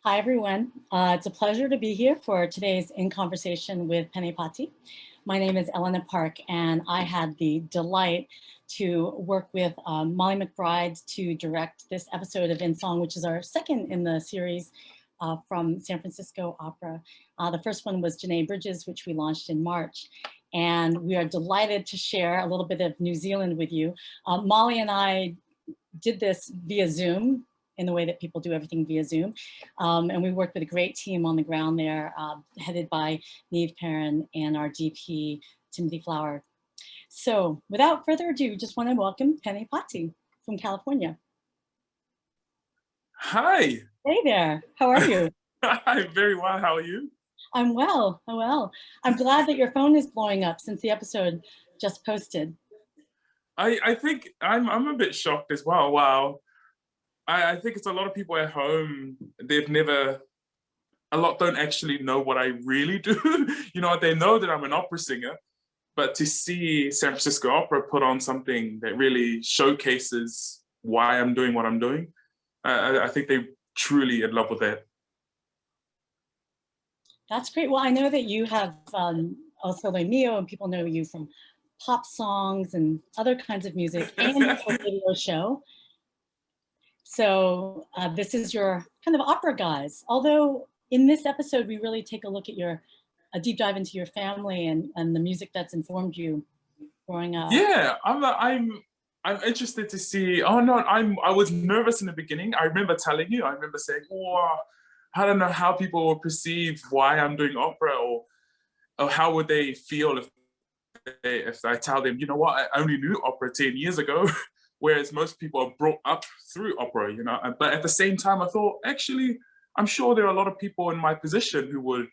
Hi, everyone. It's a pleasure to be here for today's In Conversation with Pene Pati. My name is Elena Park, and I had the delight to work with Molly McBride to direct this episode of In Song, which is our second in the series from San Francisco Opera. The first one was Janae Bridges, which we launched in March. And we are delighted to share a little bit of New Zealand with you. Molly and I did this via Zoom, in the way that people do everything via Zoom. And we worked with a great team on the ground there, headed by Neve Perrin and our DP, Timothy Flower. So without further ado, just want to welcome Pene Pati from California. Hi. Hey there, how are you? I'm very well, how are you? I'm well, I'm glad that your phone is blowing up since the episode just posted. I think I'm a bit shocked as well. Wow. I think it's a lot of people at home, a lot don't actually know what I really do. They know that I'm an opera singer, but to see San Francisco Opera put on something that really showcases why I'm doing what I'm doing, I think they truly in love with that. That's great. Well, I know that you have also Le Mio, and people know you from pop songs and other kinds of music and a radio show. So this is your kind of opera guys. Although in this episode, we really take a look at a deep dive into your family and the music that's informed you growing up. Yeah, I'm interested to see. Oh no, I was nervous in the beginning. I remember telling you. I remember saying, "Oh, I don't know how people will perceive why I'm doing opera, or how would they feel if I tell them, you know what, I only knew opera 10 years ago." Whereas most people are brought up through opera, But at the same time, I thought, actually, I'm sure there are a lot of people in my position who would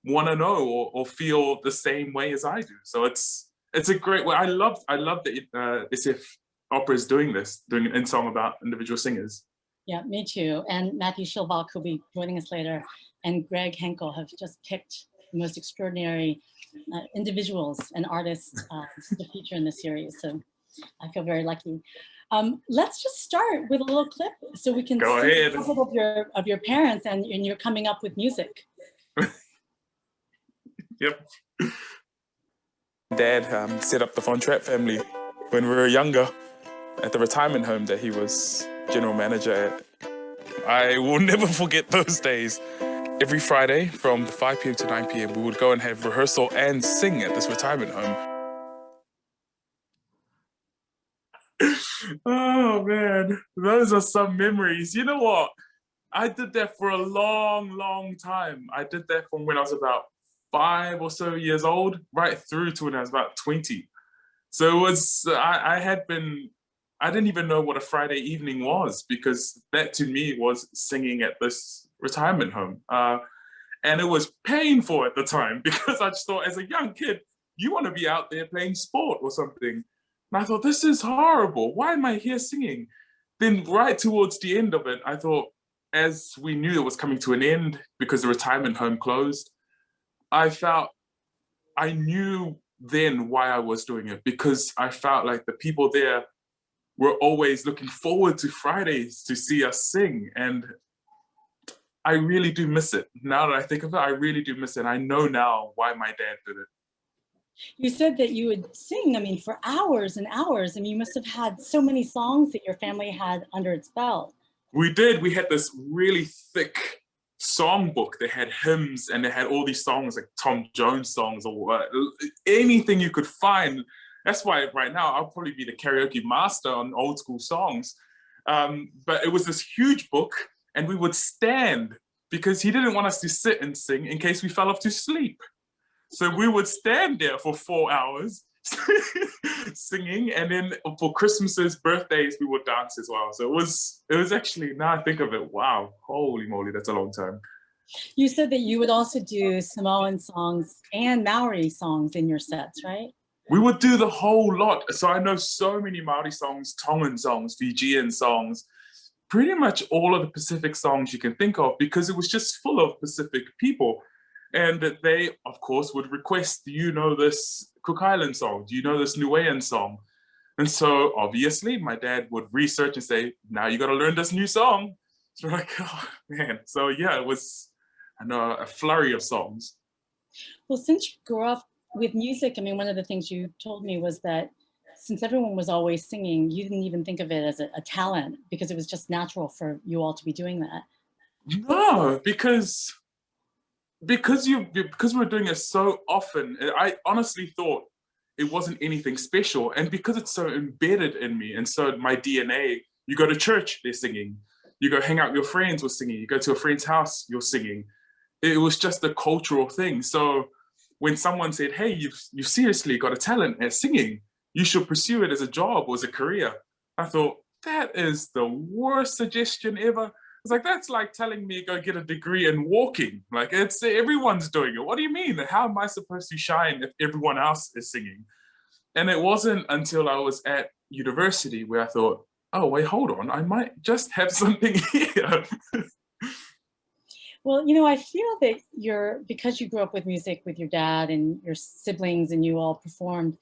want to know or feel the same way as I do. So it's a great way. I love that SF Opera is doing an in song about individual singers. Yeah, me too. And Matthew Schilbach, who'll be joining us later, and Greg Henkel have just picked the most extraordinary individuals and artists to feature in the series. So I feel very lucky. Let's just start with a little clip so we can Go ahead. Of your parents and you're coming up with music. Yep. Dad set up the Von Trapp family when we were younger at the retirement home that he was general manager at. I will never forget those days. Every Friday from 5 p.m. to 9 p.m. we would go and have rehearsal and sing at this retirement home. Oh man, those are some memories. You know what? I did that for a long, long time. I did that from when I was about 5 or so years old, right through to when I was about 20. So it was, I didn't even know what a Friday evening was, because that to me was singing at this retirement home. And it was painful at the time, because I just thought, as a young kid, you want to be out there playing sport or something. And I thought, this is horrible. Why am I here singing? Then right towards the end of it, I thought, as we knew it was coming to an end because the retirement home closed, I knew then why I was doing it, because I felt like the people there were always looking forward to Fridays to see us sing. And I really do miss it. Now that I think of it, I really do miss it. I know now why my dad did it. You said that you would sing, for hours and hours. You must have had so many songs that your family had under its belt. We did. We had this really thick songbook that had hymns, and it had all these songs like Tom Jones songs or anything you could find. That's why right now I'll probably be the karaoke master on old school songs. But it was this huge book, and we would stand because he didn't want us to sit and sing in case we fell off to sleep. So we would stand there for 4 hours singing, and then for Christmases, birthdays, we would dance as well. So it was actually, now I think of it, wow, holy moly, that's a long time. You said that you would also do Samoan songs and Maori songs in your sets, right? We would do the whole lot. So I know so many Maori songs, Tongan songs, Fijian songs, pretty much all of the Pacific songs you can think of, because it was just full of Pacific people. And they, of course, would request, do you know this Cook Island song? Do you know this Niuean song? And so obviously my dad would research and say, now you got to learn this new song. It's like, oh man. So yeah, it was, I know, a flurry of songs. Well, since you grew up with music, I mean, one of the things you told me was that since everyone was always singing, you didn't even think of it as a talent because it was just natural for you all to be doing that. No, because we're doing it so often, I honestly thought it wasn't anything special. And because it's so embedded in me, and so my DNA, you go to church, they're singing. You go hang out with your friends, we're singing. You go to a friend's house, you're singing. It was just a cultural thing. So when someone said, hey, you've seriously got a talent at singing, you should pursue it as a job or as a career, I thought, that is the worst suggestion ever. It's like, that's like telling me go get a degree in walking. Like, it's everyone's doing it. What do you mean? How am I supposed to shine if everyone else is singing? And it wasn't until I was at university where I thought, oh, wait, hold on. I might just have something here. Well, I feel that because you grew up with music with your dad and your siblings and you all performed,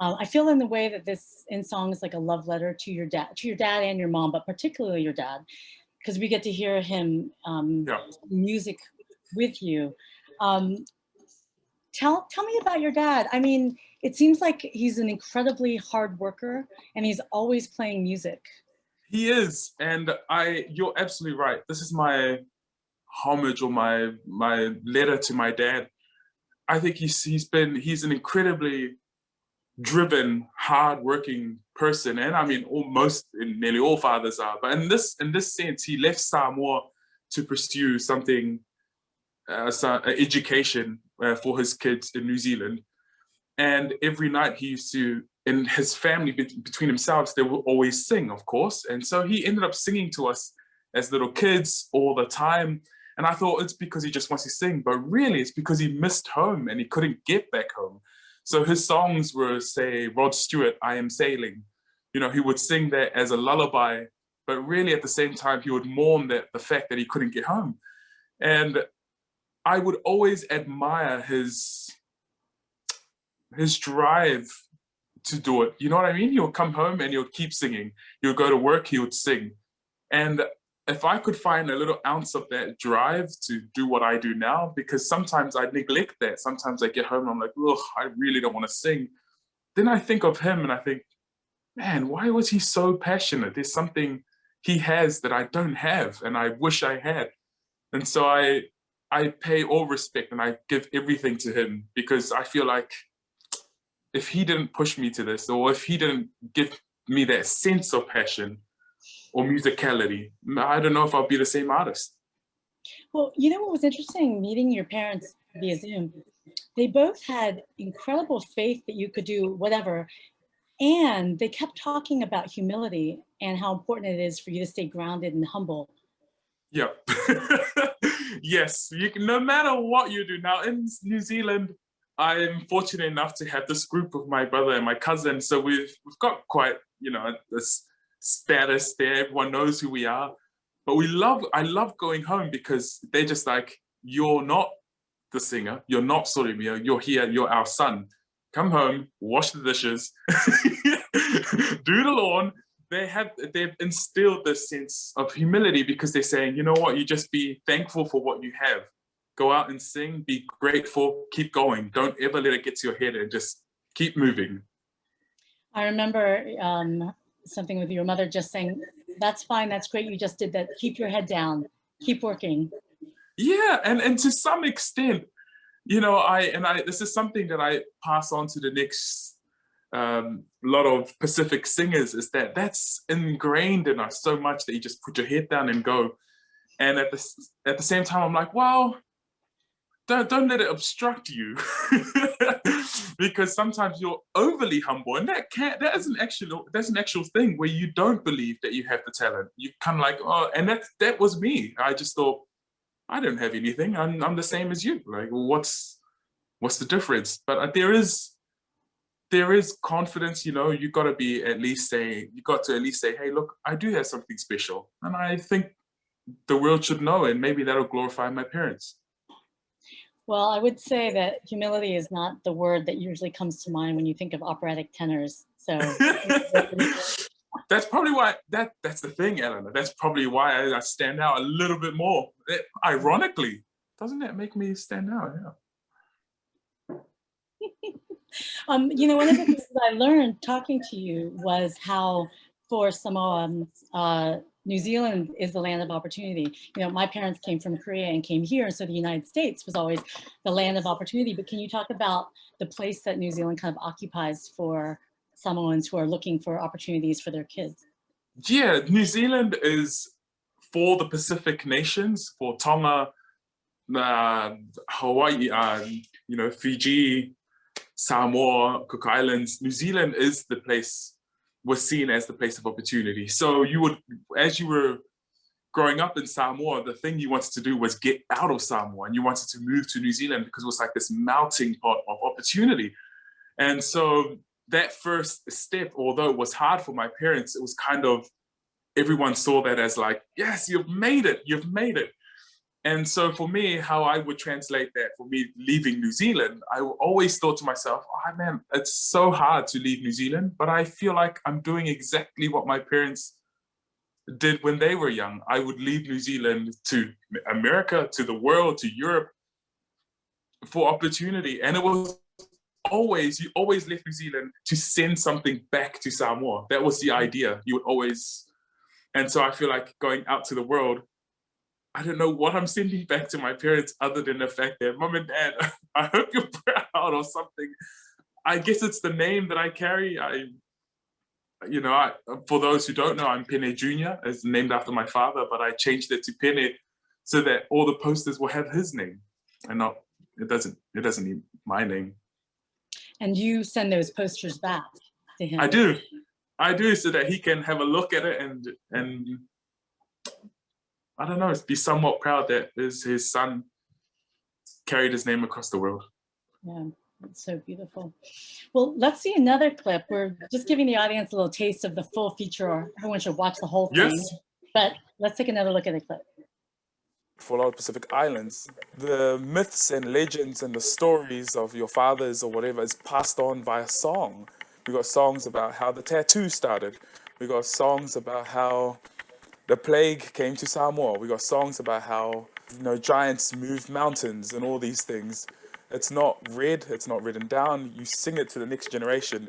I feel in the way that this in song is like a love letter to your dad and your mom, but particularly your dad, because we get to hear him Yeah. music with you. Tell me about your dad. I mean, it seems like he's an incredibly hard worker and he's always playing music. He is. And you're absolutely right. This is my homage or my letter to my dad. I think he's an incredibly driven, hard-working person, and I mean, nearly all fathers are. But in this sense, he left Samoa to pursue something, education for his kids in New Zealand. And every night he used to, in his family, between themselves, they will always sing, of course. And so he ended up singing to us as little kids all the time. And I thought it's because he just wants to sing, but really it's because he missed home and he couldn't get back home. So his songs were, say, Rod Stewart, I Am Sailing. He would sing that as a lullaby, but really at the same time, he would mourn the fact that he couldn't get home. And I would always admire his drive to do it. You know what I mean? He would come home and he would keep singing. He would go to work, he would sing. And if I could find a little ounce of that drive to do what I do now, because sometimes I neglect that. Sometimes I get home and I'm like, ugh, I really don't want to sing. Then I think of him and I think, man, why was he so passionate? There's something he has that I don't have and I wish I had. And so I pay all respect and I give everything to him, because I feel like if he didn't push me to this, or if he didn't give me that sense of passion or musicality, I don't know if I'll be the same artist. Well, what was interesting, meeting your parents via Zoom, they both had incredible faith that you could do whatever. And they kept talking about humility and how important it is for you to stay grounded and humble. Yeah. Yes, no matter what you do. Now in New Zealand, I'm fortunate enough to have this group of my brother and my cousin. So we've got quite, this status there. Everyone knows who we are. But I love going home because they're just like, you're not the singer, you're not Sorimia, you're here, you're our son. Come home, wash the dishes, do the lawn. They've instilled this sense of humility because they're saying, you know what, you just be thankful for what you have. Go out and sing, be grateful, keep going. Don't ever let it get to your head and just keep moving. I remember something with your mother just saying, that's fine, that's great, you just did that. Keep your head down, keep working. Yeah, and to some extent, this is something that I pass on to the next lot of Pacific singers, is that's ingrained in us so much that you just put your head down and go. And at the same time, I'm like, well, don't let it obstruct you. Because sometimes you're overly humble, and that's an actual thing where you don't believe that you have the talent. You kind of like, oh, and that was me. I just thought, I don't have anything. I'm the same as you. Like, what's the difference? But there is confidence. You got to at least say, hey, look, I do have something special, and I think the world should know, and maybe that'll glorify my parents. Well, I would say that humility is not the word that usually comes to mind when you think of operatic tenors. So that's probably why, that's the thing, Eleanor. That's probably why I stand out a little bit more. Ironically, doesn't that make me stand out? Yeah. You know, one of the things that I learned talking to you was how for Samoans, New Zealand is the land of opportunity. You know, my parents came from Korea and came here, so the United States was always the land of opportunity. But can you talk about the place that New Zealand kind of occupies for Samoans who are looking for opportunities for their kids? Yeah, New Zealand is for the Pacific nations, for Tonga, Hawaii, you know, Fiji, Samoa, Cook Islands. New Zealand is the place, was seen as the place of opportunity. So you would, as you were growing up in Samoa, the thing you wanted to do was get out of Samoa and you wanted to move to New Zealand because it was like this melting pot of opportunity. And so that first step, although it was hard for my parents, it was kind of, everyone saw that as like, yes, you've made it, you've made it. And so for me, how I would translate that for me leaving New Zealand, I always thought to myself, oh man, it's so hard to leave New Zealand, but I feel like I'm doing exactly what my parents did when they were young. I would leave New Zealand to America, to the world, to Europe for opportunity. And it was always, you always left New Zealand to send something back to Samoa. That was the idea. You would always, and so I feel like going out to the world, I don't know what I'm sending back to my parents other than the fact that, Mom and Dad, I hope you're proud or something. I guess it's the name that I carry. For those who don't know, I'm Pene Jr. It's named after my father, but I changed it to Pene so that all the posters will have his name and not, it doesn't need my name. And you send those posters back to him? I do, so that he can have a look at it and I don't know, be somewhat proud that his son carried his name across the world. Yeah, it's so beautiful. Well, let's see another clip. We're just giving the audience a little taste of the full feature, or everyone should watch the whole thing. Yes. But let's take another look at the clip. For a lot of Pacific Islands, the myths and legends and the stories of your fathers or whatever is passed on via song. We got songs about how the tattoo started. We got songs about how the plague came to Samoa. We got songs about how, you know, giants moved mountains and all these things. It's not read, it's not written down. You sing it to the next generation.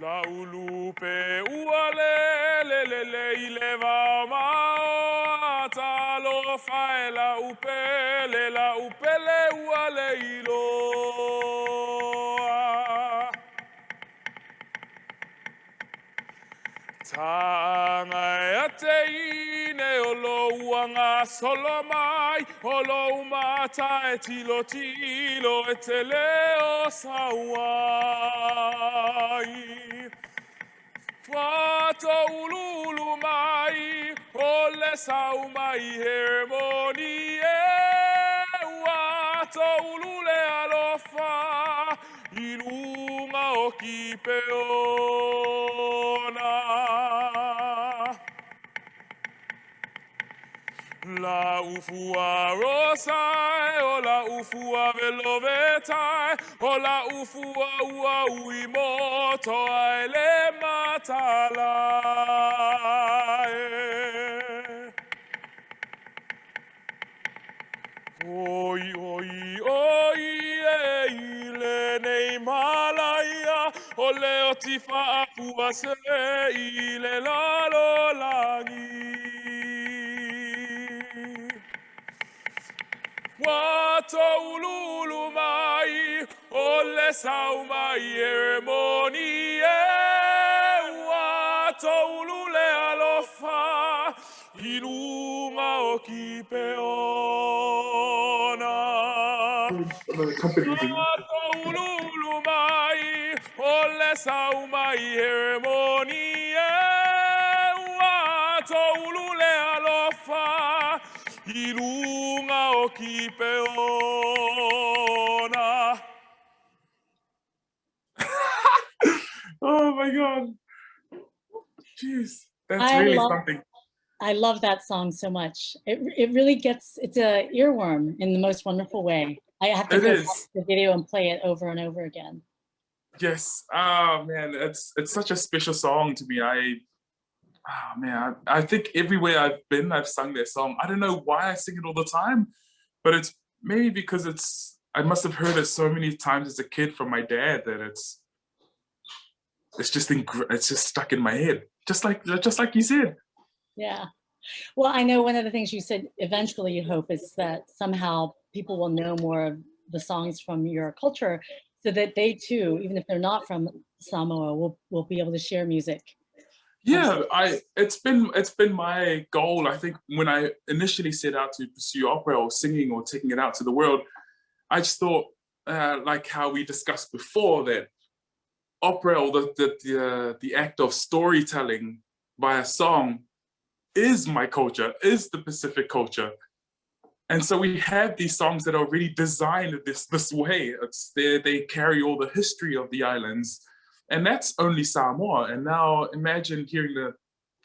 La ulupe uale le le le ileva ma atalo fae la upele uale ilo. Tanga ate ine olo uanga solomai olo umata etilo eteleo sawai. Wato ululu mai ole saumai hermonie. Wato ulule alofa ilunga okipeona. La ufua rosai, o la ufua velovetai, o la ufua ua uimoto ai le matalai. Oi, oi, oi, le nei malaya, o le otifa afua se ile la lo langi. Wato ululu mai, ole sau mai eremonie. Wato ulule alofa, ilunga okipeona. Wato ululu mai, ole sau mai eremonie. Wato ulule alofa, ilunga okipeona. Oh my God. Jeez, that's really something. I love that song so much. It really gets, it's a earworm in the most wonderful way. I have to It go back is. to the video and play it over and over again. Yes. Oh man, it's such a special song to me. I think everywhere I've been, I've sung that song. I don't know why I sing it all the time, but it's maybe because I must have heard it so many times as a kid from my dad that it's just stuck in my head. Just like you said. Yeah. Well, I know one of the things you said eventually you hope is that somehow people will know more of the songs from your culture so that they too, even if they're not from Samoa, will be able to share music. Yeah, it's been my goal. I think when I initially set out to pursue opera or singing or taking it out to the world, I just thought, like how we discussed before, that opera or the act of storytelling by a song is my culture, is the Pacific culture. And so we have these songs that are really designed this way. They carry all the history of the islands, and that's only Samoa. And now imagine hearing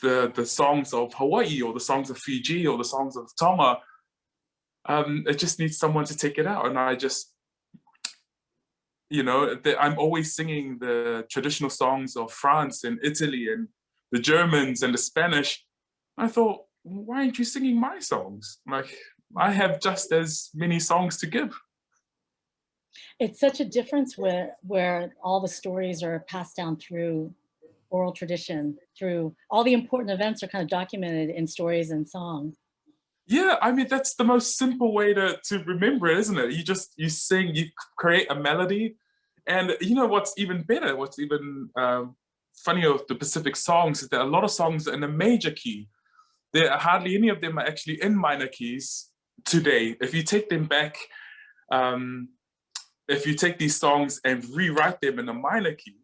the songs of Hawaii or the songs of Fiji or the songs of Tonga. It just needs someone to take it out, and I just, I'm always singing the traditional songs of France and Italy and the Germans and the Spanish. I thought, why aren't you singing my songs? Like, I have just as many songs to give. It's such a difference where all the stories are passed down through oral tradition, through all the important events are kind of documented in stories and songs. Yeah, I mean, that's the most simple way to remember it, isn't it? You sing, you create a melody. And you know what's even better, what's even funnier of the Pacific songs is that a lot of songs are in a major key. Hardly any of them are actually in minor keys today. If you take them back, if you take these songs and rewrite them in a minor key,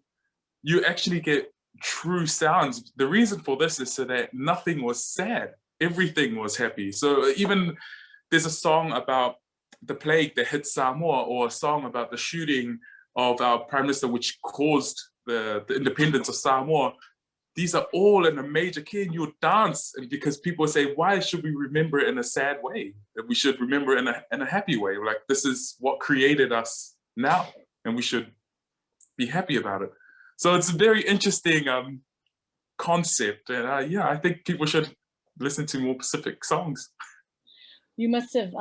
you actually get true sounds. The reason for this is so that nothing was sad, everything was happy. So even there's a song about the plague that hit Samoa, or a song about the shooting of our prime minister, which caused the independence of Samoa. These are all in a major key, and you'll dance, and because people say, why should we remember it in a sad way? That we should remember it in a happy way. Like, this is what created us now, and we should be happy about it. So it's a very interesting concept, and yeah, I think people should listen to more Pacific songs. You must have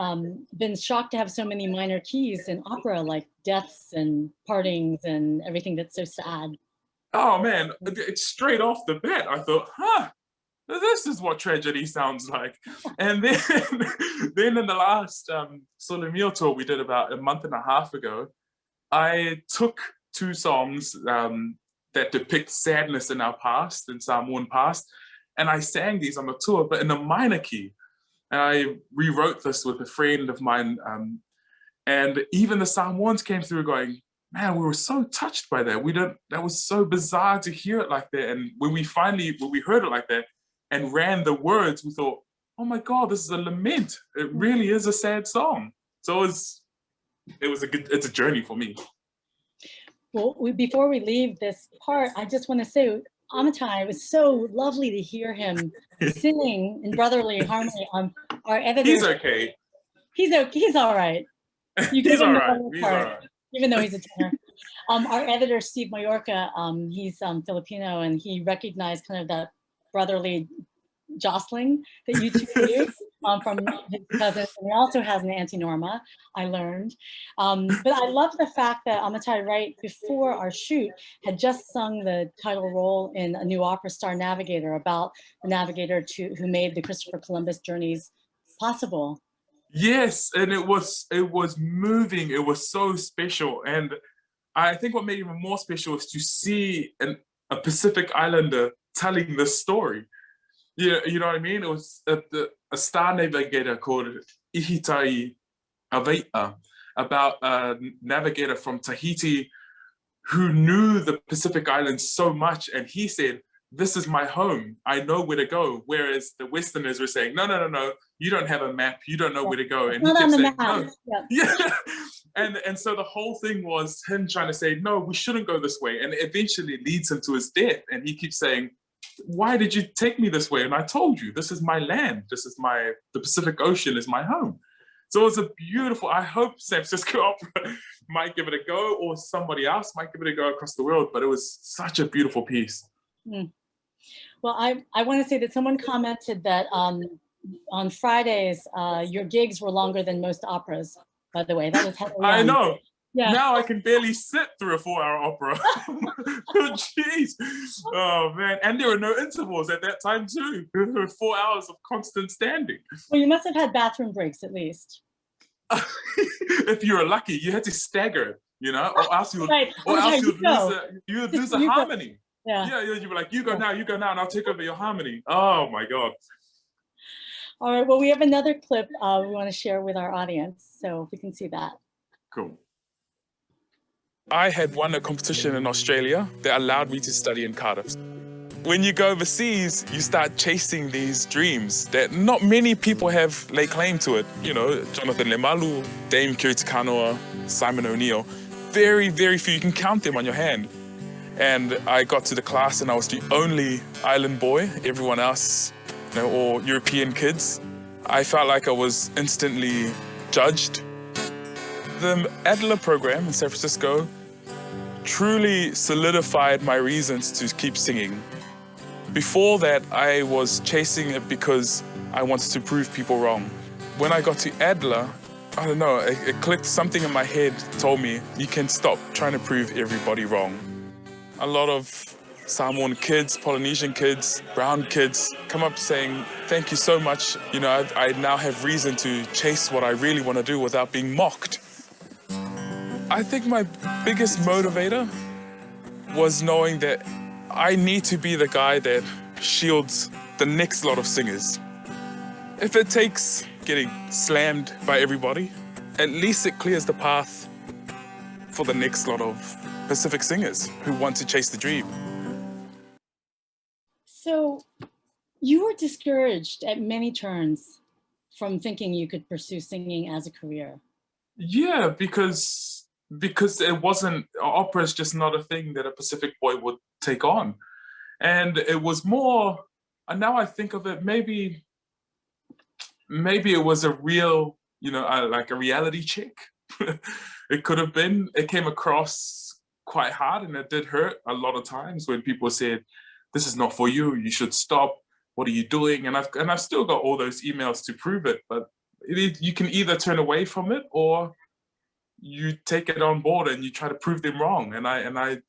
been shocked to have so many minor keys in opera, like deaths and partings and everything that's so sad. Oh man, it's straight off the bat. I thought, this is what tragedy sounds like. And then, then in the last Solo Meal tour we did about a month and a half ago, I took two songs that depict sadness in our past, in Samoan past, and I sang these on the tour, but in a minor key. And I rewrote this with a friend of mine, and even the Samoans came through going, man, we were so touched by that. That was so bizarre to hear it like that. And when we heard it like that and ran the words, we thought, oh my God, this is a lament. It really is a sad song. So it's a journey for me. Well, before we leave this part, I just want to say, Amitai, it was so lovely to hear him singing in brotherly harmony. Our editor, he's okay. He's okay. He's all right. He's all right. He's all right. Even though he's a tenor. Our editor, Steve Mallorca, he's Filipino, and he recognized kind of that brotherly jostling that you two do from his cousins. And he also has an Auntie Norma, I learned. But I love the fact that Amitai, right before our shoot, had just sung the title role in a new opera, Star Navigator, about the navigator who made the Christopher Columbus journeys possible. Yes, and it was moving. It was so special, and I think what made it even more special is to see a Pacific Islander telling this story. Yeah, you know what I mean? It was a star navigator called Ihitai Aveita, about a navigator from Tahiti who knew the Pacific Islands so much, and he said, this is my home. I know where to go. Whereas the Westerners were saying, no, you don't have a map. You don't know where to go. And he kept saying, no. Yeah. And so the whole thing was him trying to say, no, we shouldn't go this way. And it eventually leads him to his death. And he keeps saying, why did you take me this way? And I told you, this is my land. The Pacific Ocean is my home. So it was a beautiful, I hope San Francisco Opera might give it a go, or somebody else might give it a go across the world, but it was such a beautiful piece. Mm. Well, I want to say that someone commented that on Fridays, your gigs were longer than most operas, by the way. That was Heather I Young. know. Yeah. Now I can barely sit through a 4-hour opera. Oh, jeez. Oh, man. And there were no intervals at that time, too. There were 4 hours of constant standing. Well, you must have had bathroom breaks at least. If you were lucky, you had to stagger, you know, or else you would, Right. or else you would lose a harmony. Yeah. You were like, you go now, and I'll take over your harmony. Oh, my God. All right. Well, we have another clip we want to share with our audience. So if we can see that. Cool. I had won a competition in Australia that allowed me to study in Cardiff. When you go overseas, you start chasing these dreams that not many people have laid claim to it. You know, Jonathan Lemalu, Dame Kiri Kanoa, Simon O'Neill. Very, very few. You can count them on your hand. And I got to the class and I was the only island boy. Everyone else, you know, all European kids. I felt like I was instantly judged. The Adler program in San Francisco truly solidified my reasons to keep singing. Before that, I was chasing it because I wanted to prove people wrong. When I got to Adler, I don't know, it clicked. Something in my head told me, you can stop trying to prove everybody wrong. A lot of Samoan kids, Polynesian kids, brown kids come up saying, thank you so much. You know, I now have reason to chase what I really want to do without being mocked. I think my biggest motivator was knowing that I need to be the guy that shields the next lot of singers. If it takes getting slammed by everybody, at least it clears the path for the next lot of Pacific singers who want to chase the dream. So you were discouraged at many turns from thinking you could pursue singing as a career. Yeah, because it wasn't, opera is just not a thing that a Pacific boy would take on. And it was more, and now I think of it, maybe it was a real, you know, like a reality check. It could have been. It came across quite hard and it did hurt a lot of times when people said, this is not for you, you should stop, what are you doing? And I've still got all those emails to prove it, but you can either turn away from it or you take it on board and you try to prove them wrong. And I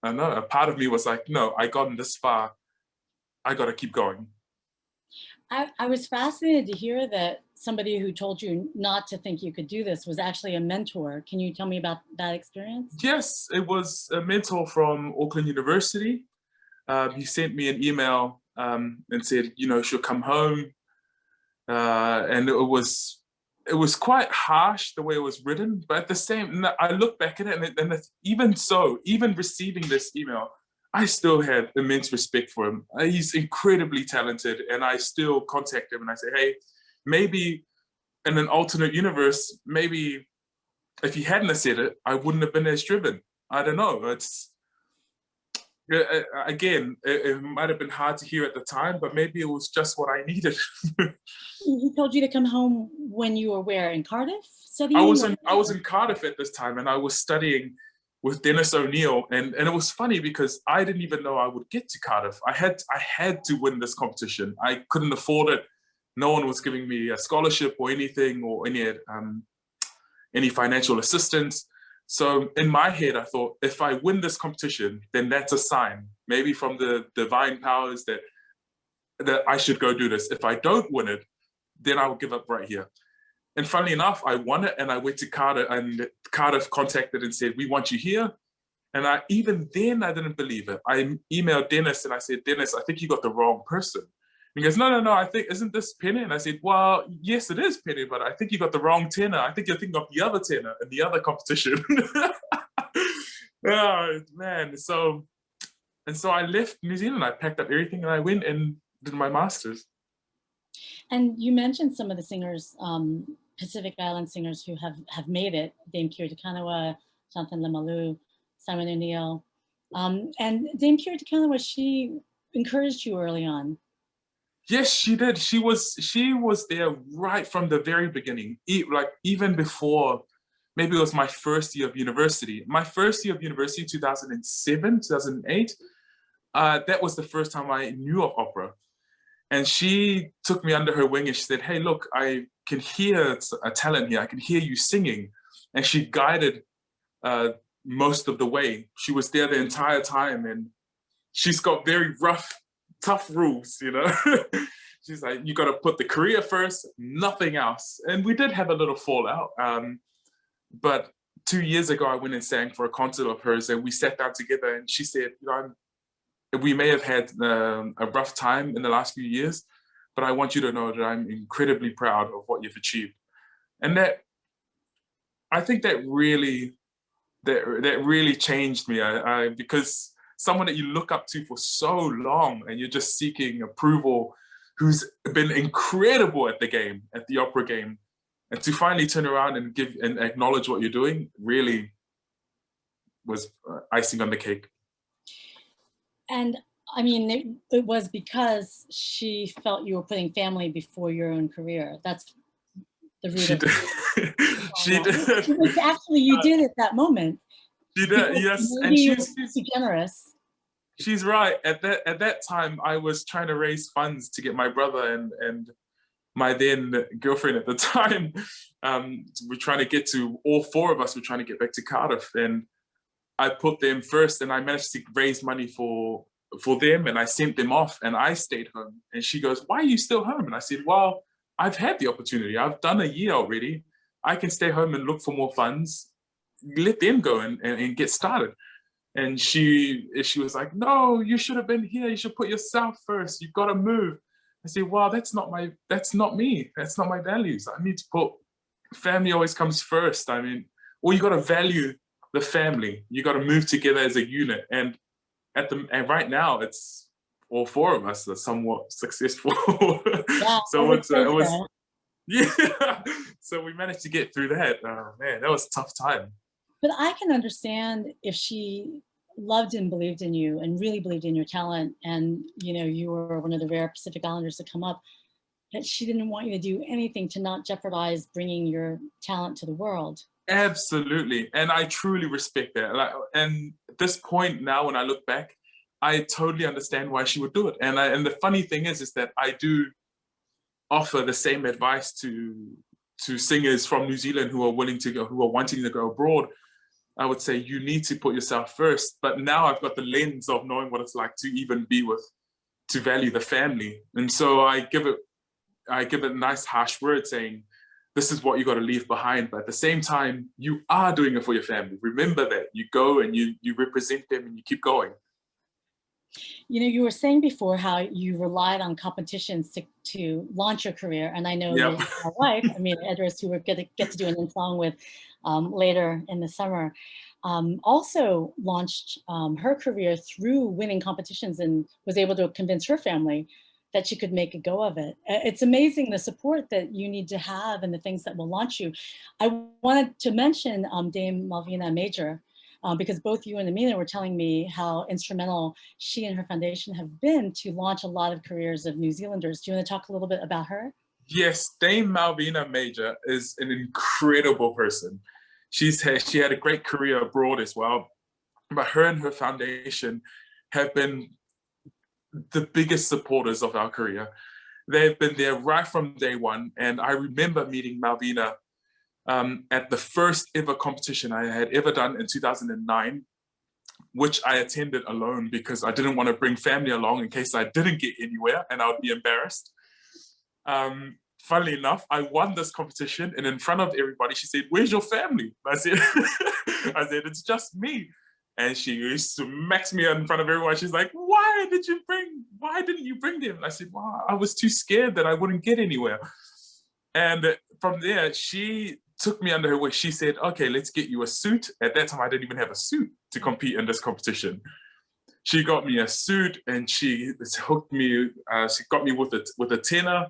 know a part of me was like, no, I gotten this far, I got to keep going. I was fascinated to hear that somebody who told you not to think you could do this was actually a mentor. Can you tell me about that experience? Yes, it was a mentor from Auckland University. He sent me an email and said, you know, she'll come home. And it was quite harsh the way it was written, but at the same, I look back at it and even so, even receiving this email, I still had immense respect for him. He's incredibly talented, and I still contact him and I say, hey, maybe in an alternate universe, maybe if he hadn't have said it, I wouldn't have been as driven. I don't know. It's, again, it might have been hard to hear at the time, but maybe it was just what I needed. He told you to come home when you were where, in Cardiff studying? I was in Cardiff at this time, and I was studying with Dennis O'Neill, and it was funny because I didn't even know I would get to Cardiff. I had to win this competition. I couldn't afford it. No one was giving me a scholarship or anything, or any financial assistance. So in my head, I thought, if I win this competition, then that's a sign, maybe from the divine powers that I should go do this. If I don't win it, then I will give up right here. And funnily enough, I won it, and I went to Cardiff, and Cardiff contacted and said, we want you here. And even then, I didn't believe it. I emailed Dennis and I said, Dennis, I think you got the wrong person. And he goes, no, I think, isn't this Pene? And I said, well, yes, it is Pene, but I think you got the wrong tenor. I think you're thinking of the other tenor in the other competition. Oh, man. So I left New Zealand. I packed up everything and I went and did my master's. And you mentioned some of the singers, Pacific Island singers who have made it, Dame Kiri Kanoa, Jonathan Lemalu, Simon O'Neill. And Dame Kiri Kanoa, she encouraged you early on. Yes, she did. She was there right from the very beginning. Like even before, maybe it was my first year of university. My first year of university, 2007, 2008. That was the first time I knew of opera. And she took me under her wing and she said, hey, look, I can hear a talent here. I can hear you singing. And she guided most of the way. She was there the entire time, and she's got very rough, tough rules, you know. She's like, you got to put the career first, nothing else. And we did have a little fallout. But 2 years ago, I went and sang for a concert of hers, and we sat down together, and she said, you know, we may have had a rough time in the last few years, but I want you to know that I'm incredibly proud of what you've achieved. And that, I think that really changed me. Because someone that you look up to for so long, and you're just seeking approval, who's been incredible at the game, at the opera game, and to finally turn around and give and acknowledge what you're doing really was icing on the cake. And I mean, it was because she felt you were putting family before your own career. That's the root she of did. She it. did. Actually, you did at that moment. She did, yes. And she's too generous. She's right. At that time, I was trying to raise funds to get my brother and my then girlfriend at the time. We're trying to get to, all four of us were trying to get back to Cardiff, and I put them first, and I managed to raise money for them, and I sent them off, and I stayed home. And she goes, why are you still home? And I said, well, I've had the opportunity. I've done a year already. I can stay home and look for more funds, let them go and get started. And she was like, no, you should have been here. You should put yourself first. You've got to move. I said, wow, that's not me. That's not my values. I need to put, family always comes first. I mean, well, you got to value the family. You got to move together as a unit. And right now, it's all four of us are somewhat successful. Yeah, so it was, yeah. So we managed to get through that. Man, that was a tough time. But I can understand if she loved and believed in you and really believed in your talent, and you know you were one of the rare Pacific Islanders to come up, that she didn't want you to do anything to not jeopardize bringing your talent to the world. Absolutely, and I truly respect that. And at this point now, when I look back, I totally understand why she would do it. And the funny thing is that I do offer the same advice to singers from New Zealand who are willing to go, who are wanting to go abroad. I would say you need to put yourself first. But now I've got the lens of knowing what it's like to even be with, to value the family. And so I give it a nice harsh word saying, this is what you got to leave behind. But at the same time, you are doing it for your family. Remember that. You go and you represent them and you keep going. You know, you were saying before how you relied on competitions to launch your career. And I know Yep. my wife, Edris, who we're going to get to do an song with later in the summer, also launched her career through winning competitions and was able to convince her family that she could make a go of it. It's amazing the support that you need to have and the things that will launch you. I wanted to mention Dame Malvina Major, because both you and Amina were telling me how instrumental she and her foundation have been to launch a lot of careers of New Zealanders. Do you want to talk a little bit about her? Yes, Dame Malvina Major is an incredible person. She had a great career abroad as well, but her and her foundation have been the biggest supporters of our career. They've been there right from day one. And I remember meeting Malvina at the first ever competition I had ever done in 2009, which I attended alone because I didn't want to bring family along in case I didn't get anywhere and I would be embarrassed. Funnily enough, I won this competition, and in front of everybody, she said, "Where's your family?" I said, "It's just me." And she smacks me in front of everyone. She's like, why didn't you bring them? And I said, well, I was too scared that I wouldn't get anywhere. And from there, she took me under her wing. She said, okay, let's get you a suit. At that time, I didn't even have a suit to compete in this competition. She got me a suit, and she hooked me, she got me with a tenor.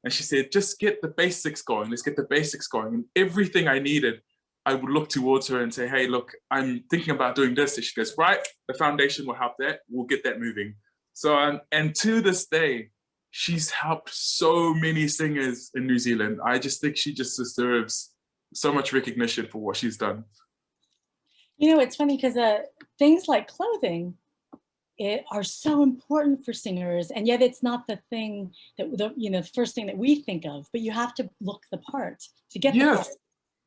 And she said, just get the basics going. Let's get the basics going. And everything I needed, I would look towards her and say, hey, look, I'm thinking about doing this. And she goes, right, the foundation will help that. We'll get that moving. So, and to this day, she's helped so many singers in New Zealand. I just think she just deserves so much recognition for what she's done. You know, it's funny because things like clothing are so important for singers, and yet it's not the thing that the first thing that we think of. But you have to look the part to get the part.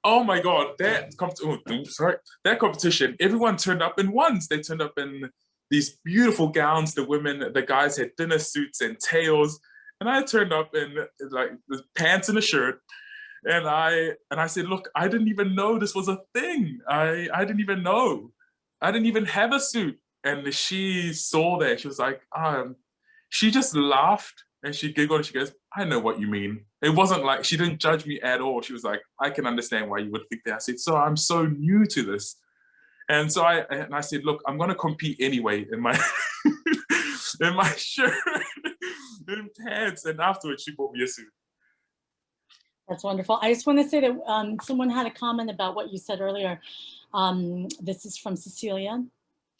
Oh my God, that competition, everyone turned up in ones. They turned up in these beautiful gowns. The women, the guys had dinner suits and tails, and I turned up in like the pants and a shirt. And I said, look, I didn't even know this was a thing. I didn't even know. I didn't even have a suit. And she saw that. She was like, she just laughed and she giggled and she goes, I know what you mean. It wasn't like, she didn't judge me at all. She was like, I can understand why you would think that. I said, so I'm so new to this. And so I said, look, I'm going to compete anyway in my in my shirt and pants. And afterwards, she bought me a suit. That's wonderful. I just want to say that someone had a comment about what you said earlier. This is from Cecilia.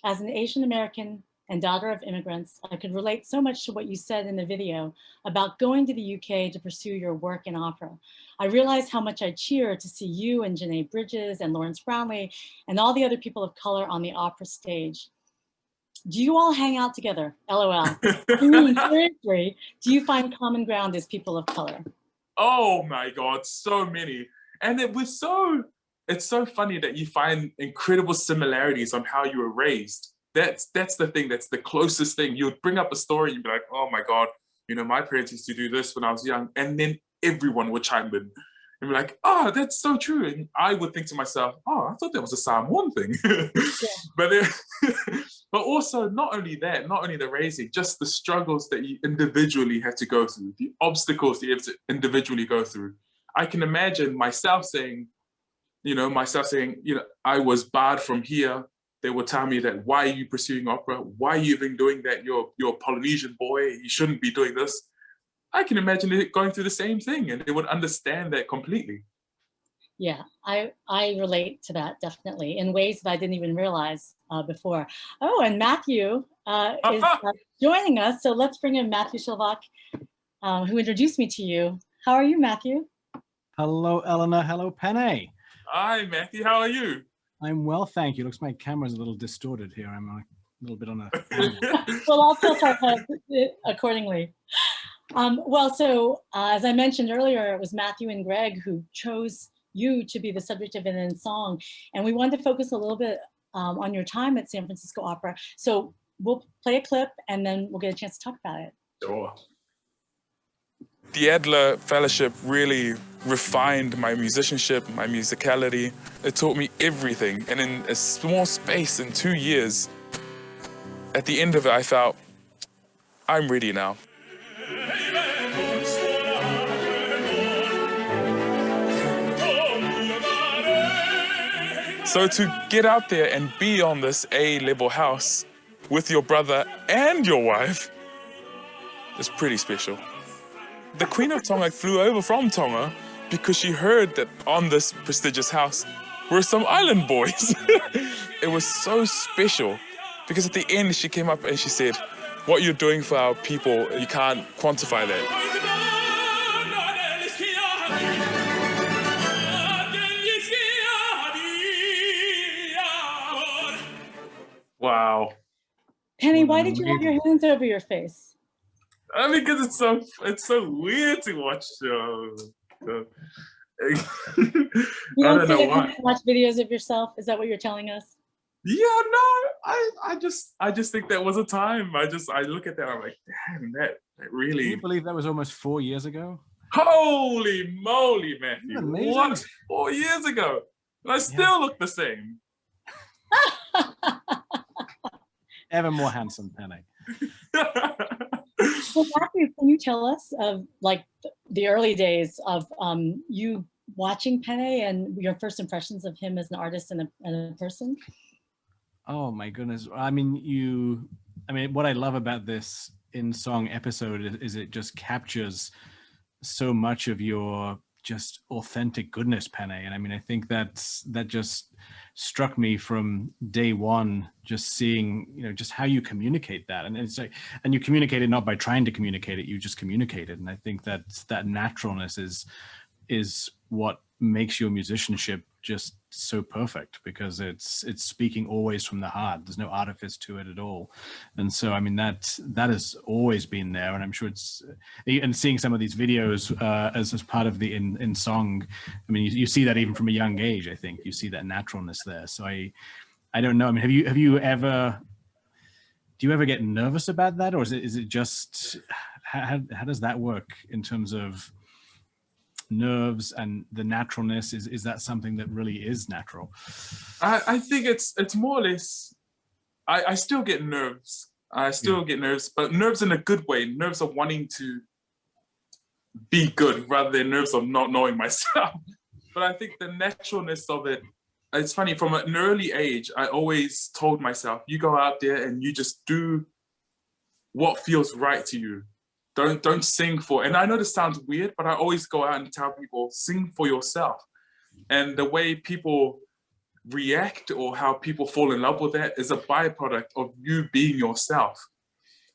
As an Asian American and daughter of immigrants, I could relate so much to what you said in the video about going to the UK to pursue your work in opera. I realized how much I cheered to see you and Janae Bridges and Lawrence Brownlee and all the other people of color on the opera stage. Do you all hang out together? LOL. Seriously, do you find common ground as people of color? Oh my God, so many. And it's so funny that you find incredible similarities on how you were raised. That's the thing, that's the closest thing. You would bring up a story, you'd be like, oh my God, my parents used to do this when I was young. And then everyone would chime in and be like, oh, that's so true. And I would think to myself, oh, I thought that was a Samoan thing. Yeah. But also not only that, not only the raising, just the struggles that you individually have to go through, the obstacles that you have to individually go through. I can imagine myself saying, I was barred from here. They would tell me that, why are you pursuing opera? Why are you even doing that? You're a Polynesian boy. You shouldn't be doing this. I can imagine it going through the same thing, and they would understand that completely. Yeah, I relate to that definitely in ways that I didn't even realize before. Oh, and Matthew is joining us. So let's bring in Matthew Shelvak, who introduced me to you. How are you, Matthew? Hello, Eleanor. Hello, Pene. Hi, Matthew. How are you? I'm well, thank you. Looks like my camera's a little distorted here. I'm a little bit on a... Well, I'll tilt our head accordingly. So as I mentioned earlier, it was Matthew and Greg who chose you to be the subject of it in song. And we wanted to focus a little bit on your time at San Francisco Opera. So we'll play a clip and then we'll get a chance to talk about it. Sure. The Adler Fellowship really refined my musicianship, my musicality. It taught me everything. And in a small space in 2 years, at the end of it, I felt, I'm ready now. So to get out there and be on this A-level house with your brother and your wife is pretty special. The Queen of Tonga flew over from Tonga because she heard that on this prestigious house were some island boys. It was so special because at the end she came up and she said, what you're doing for our people, you can't quantify that. Wow. Pene, why did you have your hands over your face? Because it's so weird to watch. You don't see it watch videos of yourself? Is that what you're telling us? Yeah, no, I just think that was a time. I look at that, I'm like, damn, that really. Can you believe that was almost 4 years ago? Holy moly, Matthew! What? 4 years ago, and I still look the same. Ever more handsome, Pene. Well, Matthew, can you tell us of like the early days of you watching Pene and your first impressions of him as an artist and a person? Oh my goodness. I mean, what I love about this in song episode is it just captures so much of your just authentic goodness, Pene. And I mean, I think that just struck me from day one, just seeing, you know, just how you communicate that. And it's like, and you communicate it not by trying to communicate it, you just communicate it. And I think that that naturalness is what makes your musicianship just so perfect, because it's speaking always from the heart. There's no artifice to it at all. And so, I mean, that has always been there. And I'm sure and seeing some of these videos as part of the in song, I mean, you see that even from a young age. I think you see that naturalness there. So I don't know. I mean, do you ever get nervous about that, or is it just, how does that work in terms of nerves and the naturalness? Is that something that really is natural? I think it's more or less, I still get nerves. I still get nerves, but nerves in a good way. Nerves of wanting to be good rather than nerves of not knowing myself. But I think the naturalness of it, it's funny, from an early age, I always told myself, you go out there and you just do what feels right to you. Don't sing for, and I know this sounds weird, but I always go out and tell people, sing for yourself. And the way people react or how people fall in love with that is a byproduct of you being yourself.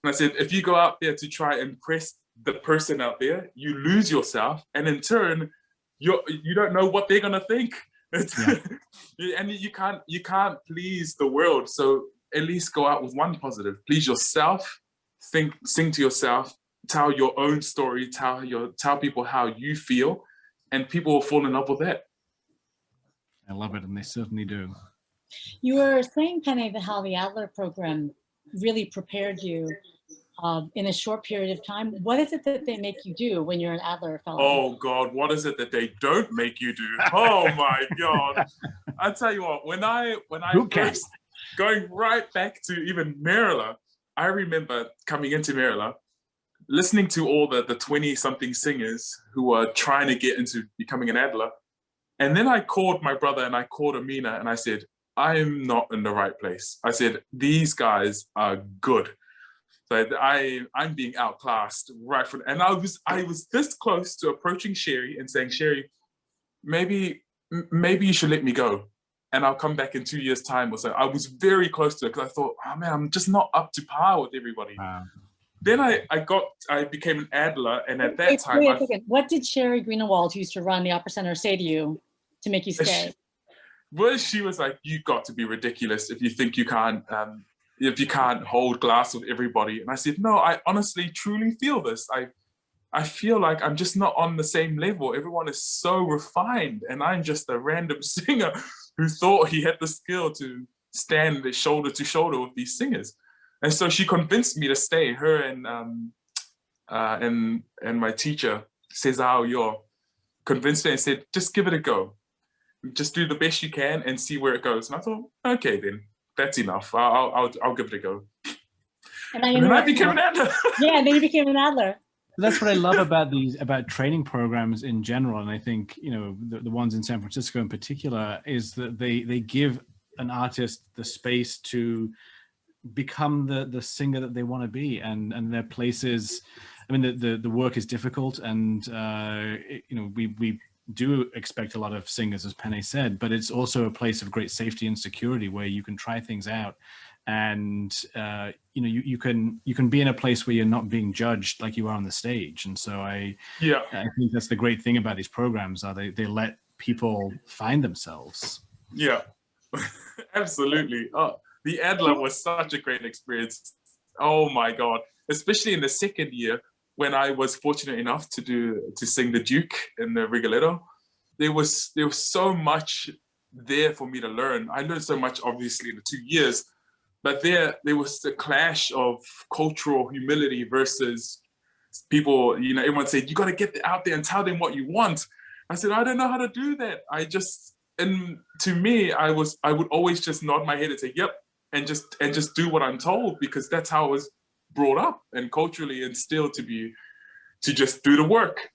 And I said, if you go out there to try and impress the person out there, you lose yourself, and in turn, you don't know what they're gonna think. And you can't please the world. So at least go out with one positive. Please yourself. Sing to yourself. Tell your own story. Tell people how you feel, and people will fall in love with that. I love it, and they certainly do. You were saying, Pene, that how the Adler program really prepared you in a short period of time. What is it that they make you do when you're an Adler Fellow? Oh God, what is it that they don't make you do? Oh my God. I tell you what, when I first, going right back to even Merila, I remember coming into Merila, listening to all the 20-something singers who were trying to get into becoming an Adler. And then I called my brother and I called Amina and I said, I'm not in the right place. I said, these guys are good. So I'm being outclassed right from, and I was this close to approaching Sherry and saying, Sherry, maybe you should let me go, and I'll come back in 2 years' time or so. I was very close to it because I thought, oh man, I'm just not up to par with everybody. Wow. Then I became an Adler, and at that time, wait a second. What did Sherry Greenewald, who used to run the Opera Center, say to you to make you stay? She was like, you got to be ridiculous if you think you can't. If you can't hold glass with everybody. And I said, no, I honestly, truly feel this. I feel like I'm just not on the same level. Everyone is so refined, and I'm just a random singer who thought he had the skill to stand shoulder to shoulder with these singers. And so she convinced me to stay. Her and my teacher, Cesar Yor, convinced me and said, just give it a go. Just do the best you can and see where it goes. And I thought, okay, then. That's enough. I'll give it a go. And then I became an Adler. Yeah, then you became an Adler. That's what I love about training programs in general, and I think, you know, the ones in San Francisco in particular, is that they give an artist the space to become the singer that they want to be, and their places. I mean, the work is difficult, and you know, we do expect a lot of singers, as Pene said, but it's also a place of great safety and security where you can try things out, and you know, you can be in a place where you're not being judged like you are on the stage. And so I think that's the great thing about these programs, are they let people find themselves. Yeah, absolutely. Oh, the Adler was such a great experience. Oh my God, especially in the second year, when I was fortunate enough to sing the Duke in the Rigoletto. There was so much there for me to learn. I learned so much, obviously, in the 2 years, but there was the clash of cultural humility versus people, you know, everyone said, you got to get out there and tell them what you want. I said, I don't know how to do that. And to me, I would always just nod my head and say, yep, and just do what I'm told, because that's how I was brought up and culturally instilled to just do the work.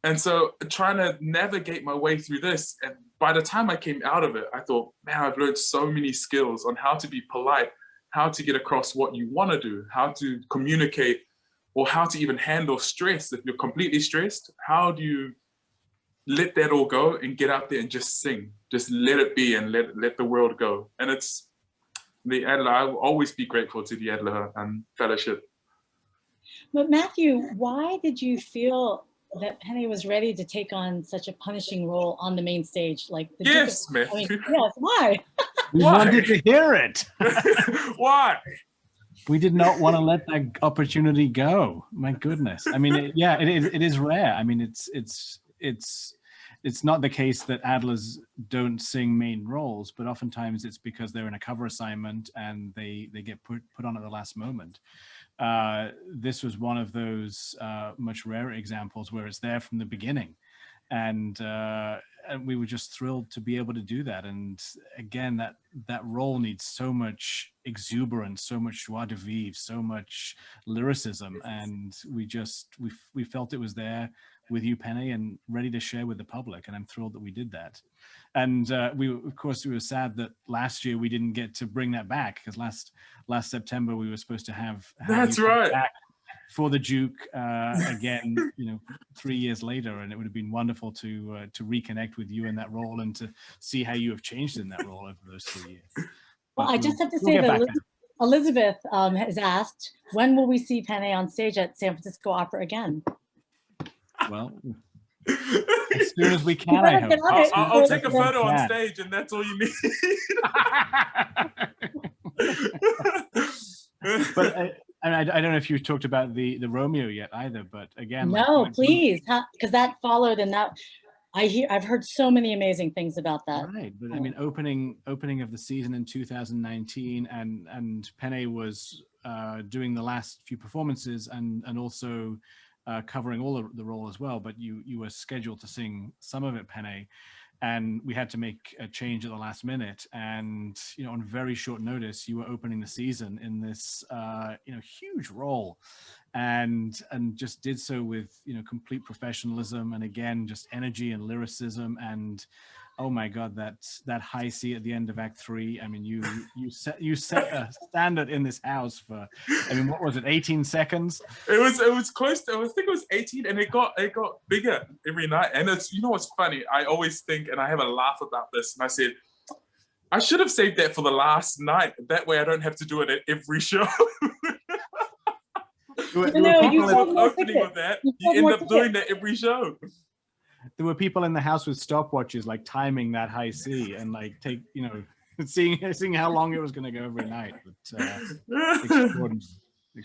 And so trying to navigate my way through this, and by the time I came out of it, I thought, man, I've learned so many skills on how to be polite, how to get across what you want to do, how to communicate, or how to even handle stress. If you're completely stressed, how do let that all go and get out there and just sing. Just let it be and let the world go. And it's the Adler. I will always be grateful to the Adler Fellowship. But Matthew, why did you feel that Pene was ready to take on such a punishing role on the main stage? Like the Yes, Duke of, Matthew. yes, why? We Why? wanted to hear it. Why? We did not want to let that opportunity go. My goodness. I mean, it is rare. I mean, it's not the case that Adlers don't sing main roles, but oftentimes it's because they're in a cover assignment and they get put on at the last moment. This was one of those much rarer examples where it's there from the beginning. And we were just thrilled to be able to do that. And again, that role needs so much exuberance, so much joie de vivre, so much lyricism. And we felt it was there with you, Pene, and ready to share with the public. And I'm thrilled that we did that. And we were sad that last year we didn't get to bring that back, because last September we were supposed to have That's you right. back for the Duke again, 3 years later, and it would have been wonderful to reconnect with you in that role and to see how you have changed in that role over those 3 years. Well, I just have to say that Elizabeth has asked, when will we see Pene on stage at San Francisco Opera again? Well, as soon as we can, I hope. I'll take a photo on stage, and that's all you need. But I don't know if you talked about the Romeo yet either, but again, no, please, because that followed, and that I've heard so many amazing things about that. Right, but I mean, opening of the season in 2019, and Pene was doing the last few performances and also covering all the role as well. But you were scheduled to sing some of it, Pene, and we had to make a change at the last minute. And on very short notice, you were opening the season in this huge role, and just did so with complete professionalism, and again just energy and lyricism. And oh my God, that high C at the end of Act 3. I mean, you set a standard in this house for, I mean, what was it, 18 seconds? It was close to, I think it was 18, and it got bigger every night. And it's, what's funny? I always think, and I have a laugh about this, and I said, I should have saved that for the last night. That way I don't have to do it at every show. You opening with that, you end up doing that every show. There were people in the house with stopwatches, like timing that high C and like seeing how long it was going to go every night. But extraordinary.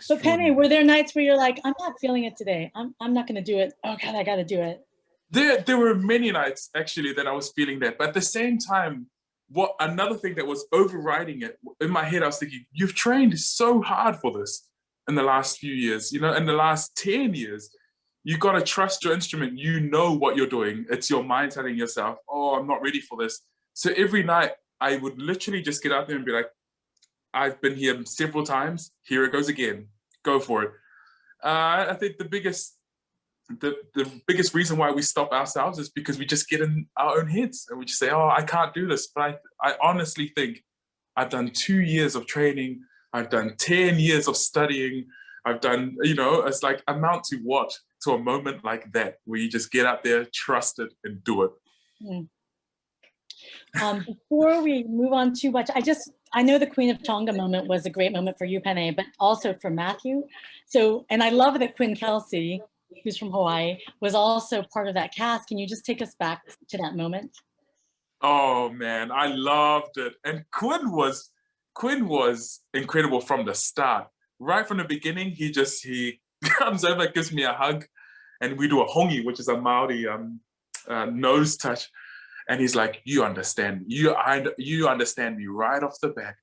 But Pene, were there nights where you're like, I'm not feeling it today. I'm not going to do it. Oh God, I got to do it. There were many nights actually that I was feeling that, but at the same time, another thing that was overriding it in my head, I was thinking, you've trained so hard for this in the last few years, in the last 10 years. You got to trust your instrument. You know what you're doing. It's your mind telling yourself, oh, I'm not ready for this. So every night I would literally just get out there and be like, I've been here several times. Here it goes again. Go for it. I think the biggest reason why we stop ourselves is because we just get in our own heads and we just say, oh, I can't do this. But I honestly think I've done 2 years of training. I've done 10 years of studying. I've done, it's like amount to what? To a moment like that, where you just get out there, trust it, and do it. Before we move on too much, I know the Queen of Tonga moment was a great moment for you, Pene, but also for Matthew. So, and I love that Quinn Kelsey, who's from Hawaii, was also part of that cast. Can you just take us back to that moment? Oh man, I loved it. And Quinn was incredible from the start. Right from the beginning, he comes over, gives me a hug, and we do a hongi, which is a Maori nose touch. And he's like, you understand me right off the bat.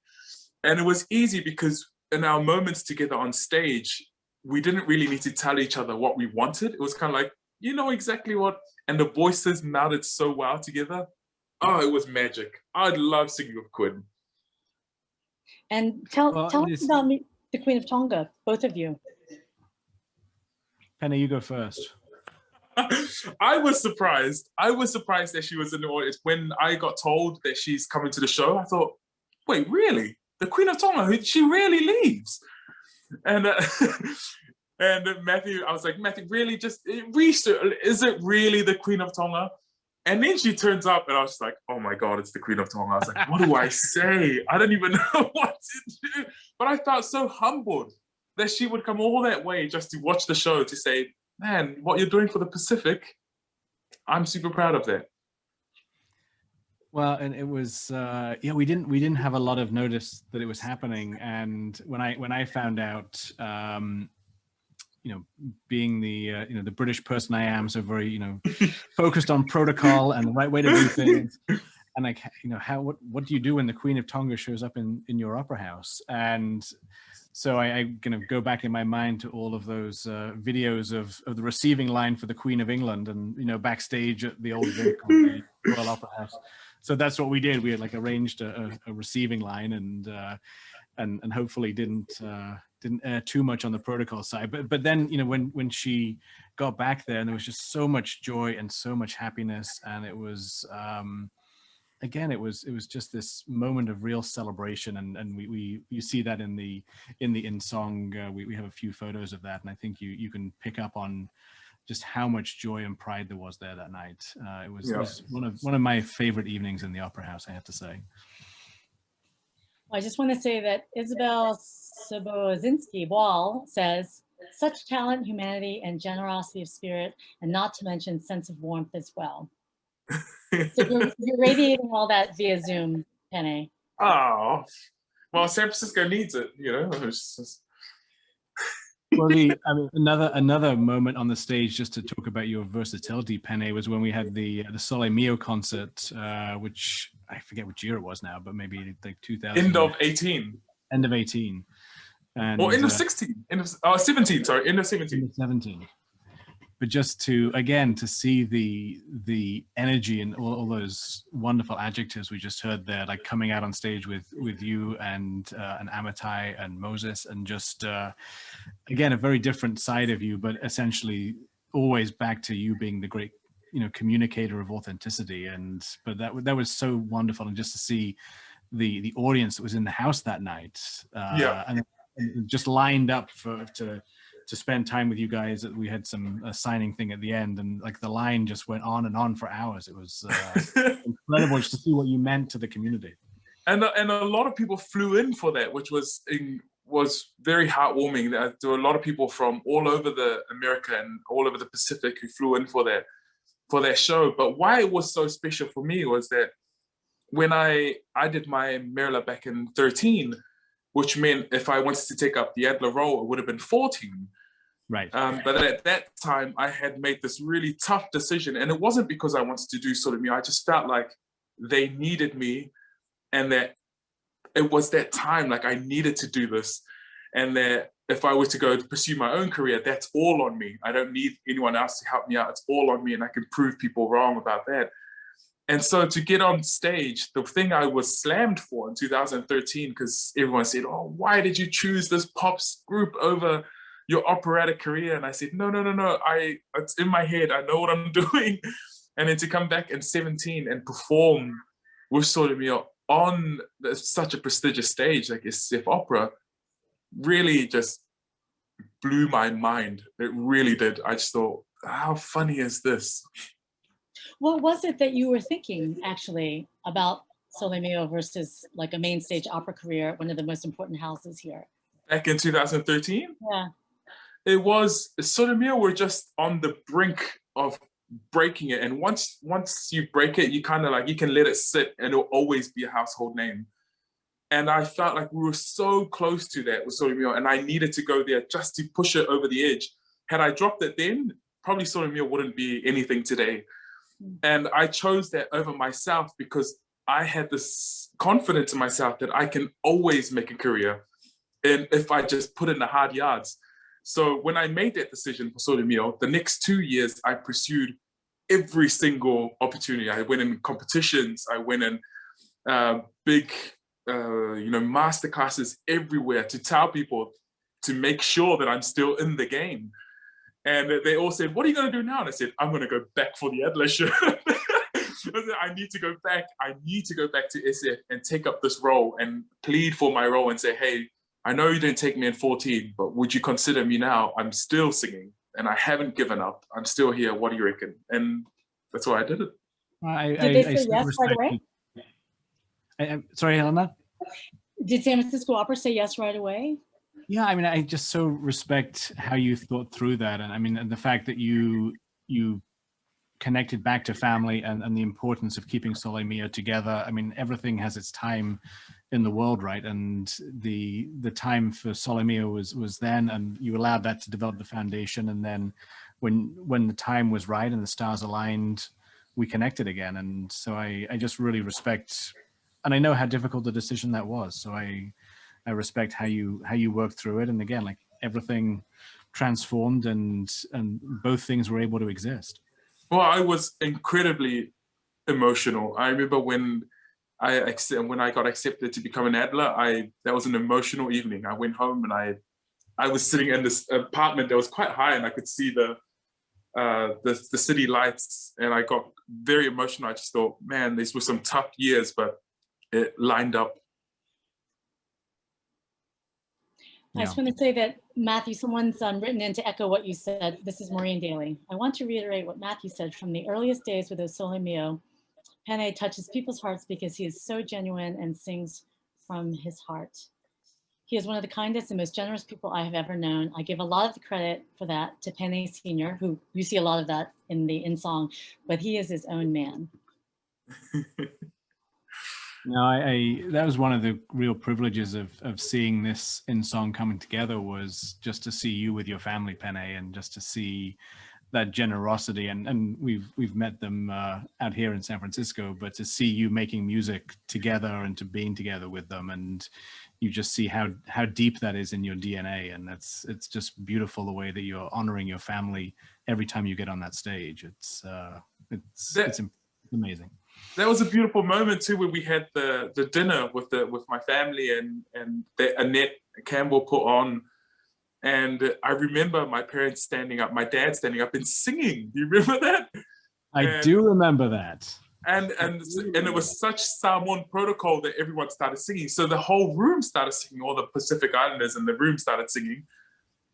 And it was easy because in our moments together on stage, we didn't really need to tell each other what we wanted. It was kind of like, you know exactly what, and the voices melded so well together. Oh, it was magic. I'd love singing with Quinn. And tell us about the Queen of Tonga, both of you. Pene, you go first. I was surprised that she was in the audience. When I got told that she's coming to the show, I thought, wait, really? The Queen of Tonga, she really leaves? And and Matthew, I was like, Matthew, really? Just research, is it really the Queen of Tonga? And then she turns up and I was like, oh my God, it's the Queen of Tonga. I was like, what do I say? I don't even know what to do. But I felt so humbled that she would come all that way just to watch the show to say, man, what you're doing for the Pacific, I'm super proud of that. Well, and it was yeah, we didn't have a lot of notice that it was happening, and when I found out, you know, being the you know, the British person I am, so very, you know, focused on protocol and the right way to do things, and like, you know, what do you do when the Queen of Tonga shows up in your opera house? And so I kind of go back in my mind to all of those videos of the receiving line for the Queen of England, and, you know, backstage at the old Vic or the Royal Opera House. So that's what we did. We had like arranged a receiving line, and hopefully didn't air too much on the protocol side. But then, you know, when she got back there, and there was just so much joy and so much happiness, and it was again, it was just this moment of real celebration, and you see that in song. We have a few photos of that, and I think you can pick up on just how much joy and pride there was there that night. It was one of my favorite evenings in the Opera House, I have to say. I just want to say that Isabel Sobozinski Wall says, such talent, humanity, and generosity of spirit, and not to mention sense of warmth as well. So you're radiating all that via Zoom, Pene. Oh, well, San Francisco needs it, you know. Well, I mean, another moment on the stage, just to talk about your versatility, Pene, was when we had the Sole Mio concert, which I forget which year it was now, but maybe like 2000. End of 18. End of 18. And, or end of 16. End of 17. Sorry, end of 17. End of 17. But just to see the energy and all those wonderful adjectives we just heard there, like coming out on stage with you and Amitai and Moses, and just again, a very different side of you, but essentially always back to you being the great, you know, communicator of authenticity. But that was so wonderful, and just to see the audience that was in the house that night, and just lined up to spend time with you guys. We had some signing thing at the end, and like the line just went on and on for hours. It was incredible just to see what you meant to the community. And a lot of people flew in for that, which was very heartwarming. There were a lot of people from all over the America and all over the Pacific who flew in for that show. But why it was so special for me was that when I did my Merila back in 13, which meant if I wanted to take up the Adler role, it would have been 14. Right. But at that time, I had made this really tough decision. And it wasn't because I wanted to do Sole Mio. I just felt like they needed me, and that it was that time, like I needed to do this. And that if I were to go to pursue my own career, that's all on me. I don't need anyone else to help me out. It's all on me, and I can prove people wrong about that. And so to get on stage, the thing I was slammed for in 2013, because everyone said, oh, why did you choose this pops group over your operatic career? And I said, no, it's in my head. I know what I'm doing. And then to come back in 17 and perform with Sole Mio on such a prestigious stage like SF Opera really just blew my mind. It really did. I just thought, how funny is this? What was it that you were thinking, actually, about Sole Mio versus like a main stage opera career at one of the most important houses here? Back in 2013? Yeah. It was, Sole Mio were just on the brink of breaking it. And once you break it, you kind of like, you can let it sit and it'll always be a household name. And I felt like we were so close to that with Sole Mio, and I needed to go there just to push it over the edge. Had I dropped it then, probably Sole Mio wouldn't be anything today. And I chose that over myself because I had this confidence in myself that I can always make a career, and if I just put in the hard yards. So when I made that decision for Sole Mio, the next 2 years I pursued every single opportunity. I went in competitions, I went in big master classes everywhere to tell people, to make sure that I'm still in the game. And they all said, what are you going to do now? And I said, I'm going to go back for the Adler show. I need to go back. I need to go back to SF and take up this role and plead for my role and say, hey, I know you didn't take me in 14, but would you consider me now? I'm still singing and I haven't given up. I'm still here. What do you reckon? And that's why I did it. Did they say still yes right respect away? sorry, Helena? Did San Francisco Opera say yes right away? Yeah, I mean, I just so respect how you thought through that. And I mean, and the fact that you connected back to family and the importance of keeping Sole Mio together. I mean, everything has its time in the world, right? And the time for Sole Mio was then, and you allowed that to develop the foundation. And then when the time was right and the stars aligned, we connected again. And so I just really respect, and I know how difficult the decision that was. So I respect how you worked through it. And again, like everything transformed and both things were able to exist. Well, I was incredibly emotional. I remember when I got accepted to become an Adler, that was an emotional evening. I went home and I was sitting in this apartment that was quite high, and I could see the city lights, and I got very emotional. I just thought, man, these were some tough years, but it lined up. I just want to say that, Matthew, someone's written in to echo what you said. This is Maureen Daly. I want to reiterate what Matthew said. From the earliest days with Sole Mio, Pene touches people's hearts because he is so genuine and sings from his heart. He is one of the kindest and most generous people I have ever known. I give a lot of the credit for that to Pene Sr., who you see a lot of that in the in-song, but he is his own man. No, that was one of the real privileges of seeing this in song coming together, was just to see you with your family, Pene, and just to see that generosity. And we've met them out here in San Francisco, but to see you making music together and to being together with them, and you just see how deep that is in your DNA. And it's just beautiful the way that you're honoring your family every time you get on that stage. It's amazing. That was a beautiful moment too, where we had the dinner with my family and that Annette Campbell put on, and I remember my parents standing up, my dad standing up and singing. Do you remember that? I do remember that. And it was such Samoan protocol that everyone started singing. So the whole room started singing. All the Pacific Islanders in the room started singing,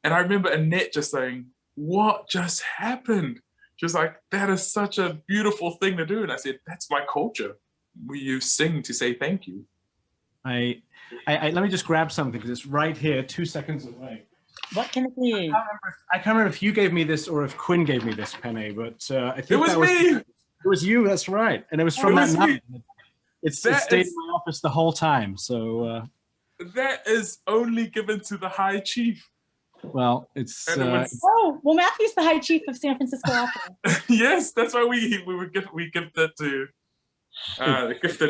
and I remember Annette just saying, "What just happened?" Just like, that is such a beautiful thing to do. And I said, that's my culture. You sing to say thank you. I let me just grab something because it's right here, 2 seconds away. What can it be? I can't remember if you gave me this or if Quinn gave me this, Pene, but I think it was me. It was you, that's right. And it was from that night. It stayed in my office the whole time. So that is only given to the High Chief. Well, it's oh, well, Matthew's the High Chief of San Francisco Opera. Yes, that's why we gifted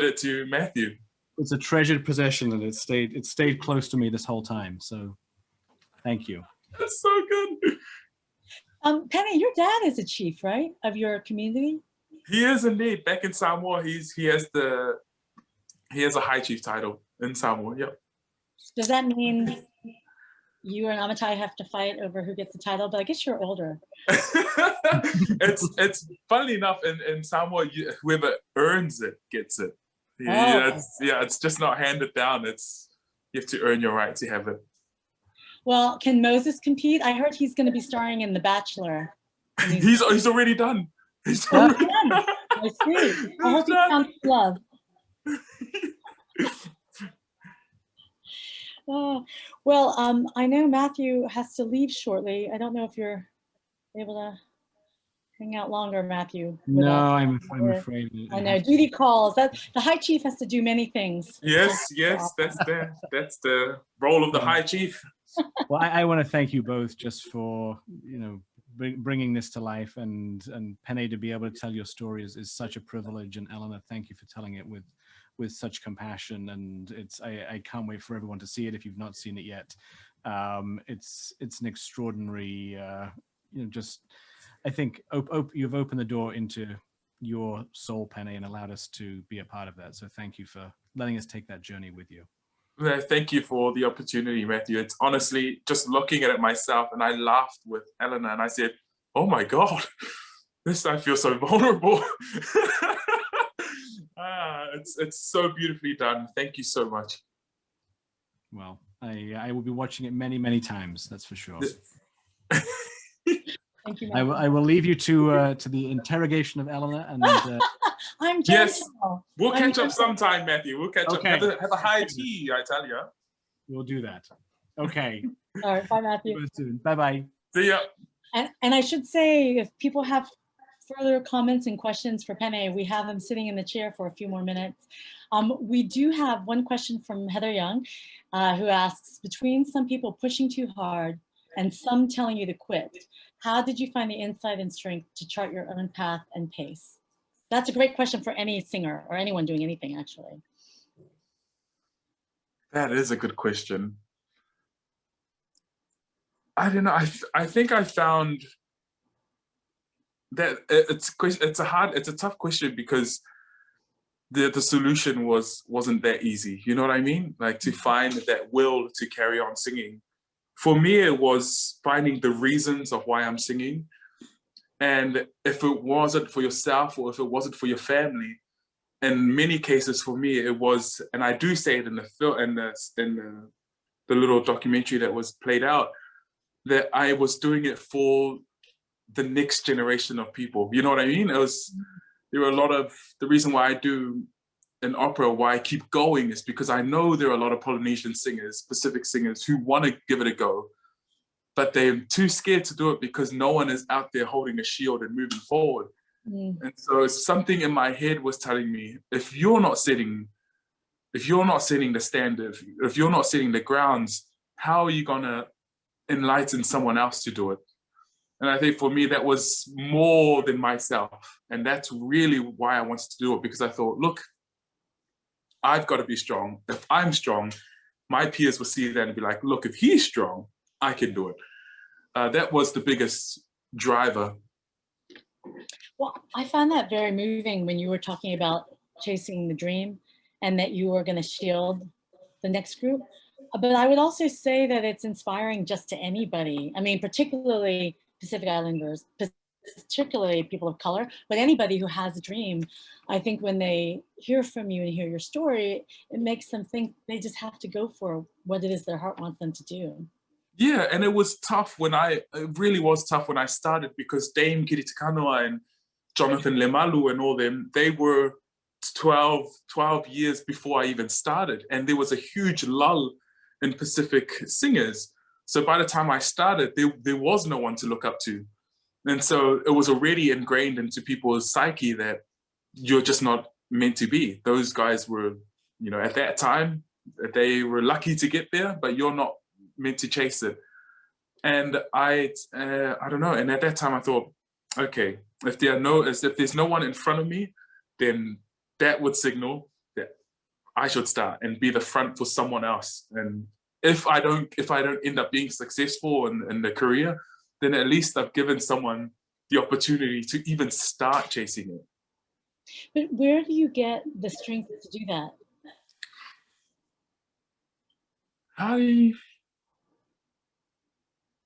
it to Matthew. It's a treasured possession, and it stayed close to me this whole time. So, thank you. That's so good. Pene, your dad is a chief, right, of your community? He is indeed. Back in Samoa, he has a High Chief title in Samoa. Yep. Does that mean you and Amatai have to fight over who gets the title? But I guess you're older. It's funnily enough, in Samoa, whoever earns it gets it. Yeah, it's just not handed down. You have to earn your right to have it. Well, can Moses compete? I heard he's going to be starring in The Bachelor. He's already done. He's already done. I see. I hope he found love. Well, I know Matthew has to leave shortly. I don't know if you're able to hang out longer, Matthew. No, I'm afraid. I know, duty calls. That the High Chief has to do many things. Yes, that's the role of the High Chief. Well, I want to thank you both just for bringing this to life, and Pene, to be able to tell your story is such a privilege. And Eleanor, thank you for telling it with such compassion, and I can't wait for everyone to see it if you've not seen it yet. It's an extraordinary, I think you've opened the door into your soul, Pene, and allowed us to be a part of that. So thank you for letting us take that journey with you. Well, thank you for the opportunity, Matthew. It's honestly just looking at it myself, and I laughed with Eleanor and I said, oh my God, I feel so vulnerable. It's so beautifully done. Thank you so much. Well, I will be watching it many, many times. That's for sure. Thank you, I will leave you to the interrogation of Eleanor, and I'm Yes, gentle. we'll I'm catch up gentle. sometime, Matthew. We'll catch Okay. up. Have a high tea, I tell you. We'll do that. Okay. All right, bye, Matthew. See you soon. Bye-bye. See ya. And I should say, if people have further comments and questions for Pene, we have him sitting in the chair for a few more minutes. We do have one question from Heather Young, who asks, between some people pushing too hard and some telling you to quit, how did you find the insight and strength to chart your own path and pace? That's a great question for any singer or anyone doing anything, actually. That is a good question. I don't know. I think I found that it's a tough question because the solution wasn't that easy. You know what I mean? Like to find that will to carry on singing. For me, it was finding the reasons of why I'm singing. And if it wasn't for yourself or if it wasn't for your family, in many cases for me, it was, and I do say it in the film, in the little documentary that was played out, that I was doing it for the next generation of people. You know what I mean? There were a lot of, the reason why I do an opera, why I keep going, is because I know there are a lot of Polynesian singers, Pacific singers, who want to give it a go, but they're too scared to do it because no one is out there holding a shield and moving forward. And so something in my head was telling me, if you're not setting the standard, if you're not setting the grounds, how are you gonna enlighten someone else to do it? And I think for me, that was more than myself. And that's really why I wanted to do it, because I thought, look, I've got to be strong. If I'm strong, my peers will see that and be like, look, if he's strong, I can do it. That was the biggest driver. Well, I found that very moving when you were talking about chasing the dream and that you were going to shield the next group. But I would also say that it's inspiring just to anybody. I mean, particularly Pacific Islanders, particularly people of color, but anybody who has a dream. I think when they hear from you and hear your story, it makes them think they just have to go for what it is their heart wants them to do. Yeah, and it was tough it really was tough when I started, because Dame Kiritikanoa and Jonathan Lemalu and all them, they were 12 years before I even started. And there was a huge lull in Pacific singers. So by the time I started, there was no one to look up to. And so it was already ingrained into people's psyche that you're just not meant to be. Those guys were, you know, at that time, they were lucky to get there, but you're not meant to chase it. And I don't know. And at that time I thought, okay, if there's no one in front of me, then that would signal that I should start and be the front for someone else. And if I don't end up being successful in the career, then at least I've given someone the opportunity to even start chasing it. But where do you get the strength to do that?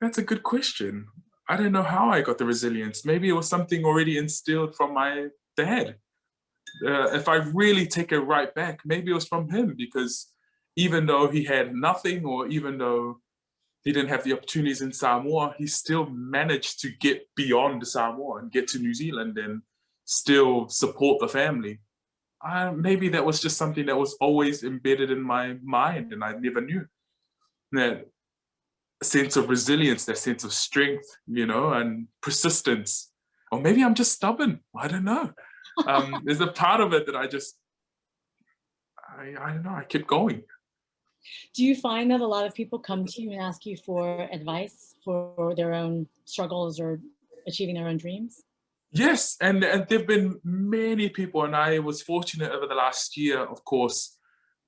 That's a good question. I don't know how I got the resilience. Maybe it was something already instilled from my dad. If I really take it right back, maybe it was from him, because even though he had nothing, or even though he didn't have the opportunities in Samoa, he still managed to get beyond Samoa and get to New Zealand and still support the family. Maybe that was just something that was always embedded in my mind and I never knew. That sense of resilience, that sense of strength, you know, and persistence. Or maybe I'm just stubborn. I don't know. There's a part of it that I don't know, I kept going. Do you find that a lot of people come to you and ask you for advice for their own struggles or achieving their own dreams? Yes, and there've been many people, and I was fortunate over the last year, of course,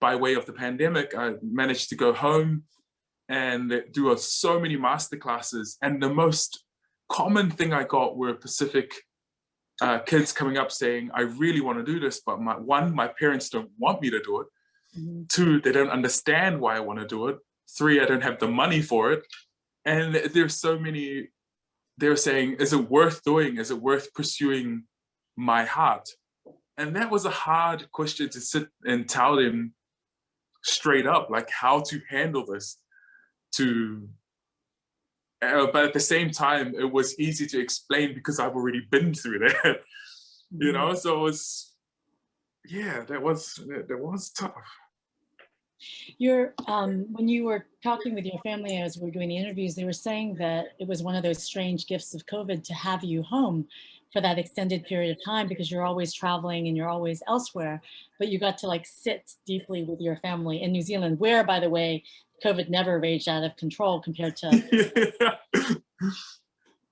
by way of the pandemic, I managed to go home and do so many masterclasses. And the most common thing I got were Pacific kids coming up saying, I really want to do this, but my parents don't want me to do it. Mm-hmm. 2, they don't understand why I want to do it. 3, I don't have the money for it. And there's so many, they're saying, is it worth doing? Is it worth pursuing my heart? And that was a hard question to sit and tell them straight up, like how to handle this. But at the same time, it was easy to explain because I've already been through that, you know? So yeah, that was tough. When you were talking with your family as we were doing the interviews, they were saying that it was one of those strange gifts of COVID to have you home for that extended period of time, because you're always traveling and you're always elsewhere, but you got to like sit deeply with your family in New Zealand, where, by the way, COVID never raged out of control compared to.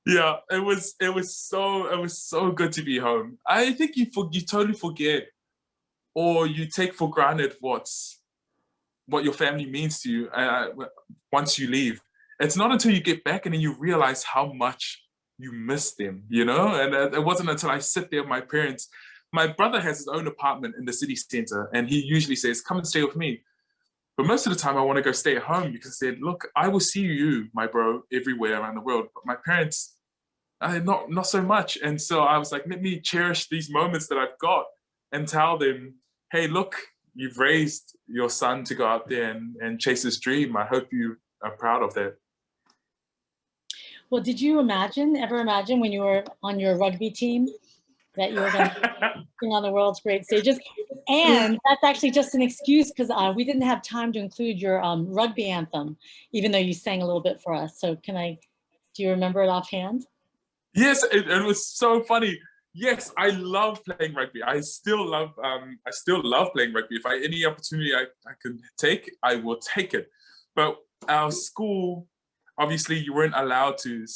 Yeah, it was so good to be home. I think you totally forget, or you take for granted what your family means to you once you leave. It's not until you get back and then you realize how much you miss them, you know? And it wasn't until I sit there with my parents. My brother has his own apartment in the city center, and he usually says, come and stay with me. But most of the time I want to go stay at home, because they said, look, I will see you, my bro, everywhere around the world. But my parents, not so much. And so I was like, let me cherish these moments that I've got and tell them, hey, look, you've raised your son to go out there and chase his dream. I hope you are proud of that. Well, did you ever imagine when you were on your rugby team that you were going to be on the world's great stages? And that's actually just an excuse, because we didn't have time to include your rugby anthem, even though you sang a little bit for us. So do you remember it offhand? Yes, it was so funny. Yes, I love playing rugby. I still love playing rugby. If any opportunity I can take, I will take it. But our school, obviously, you weren't allowed to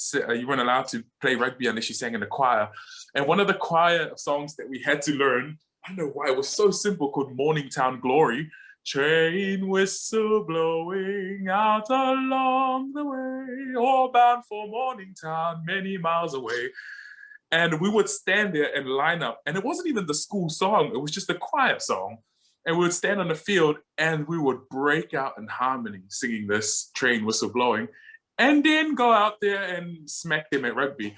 play rugby unless you sang in the choir. And one of the choir songs that we had to learn, I don't know why, it was so simple, called Morningtown Glory. Train whistle blowing out along the way, all bound for Morningtown, many miles away. And we would stand there and line up. And it wasn't even the school song, it was just a choir song. And we would stand on the field and we would break out in harmony singing this Train Whistle Blowing, and then go out there and smack them at rugby.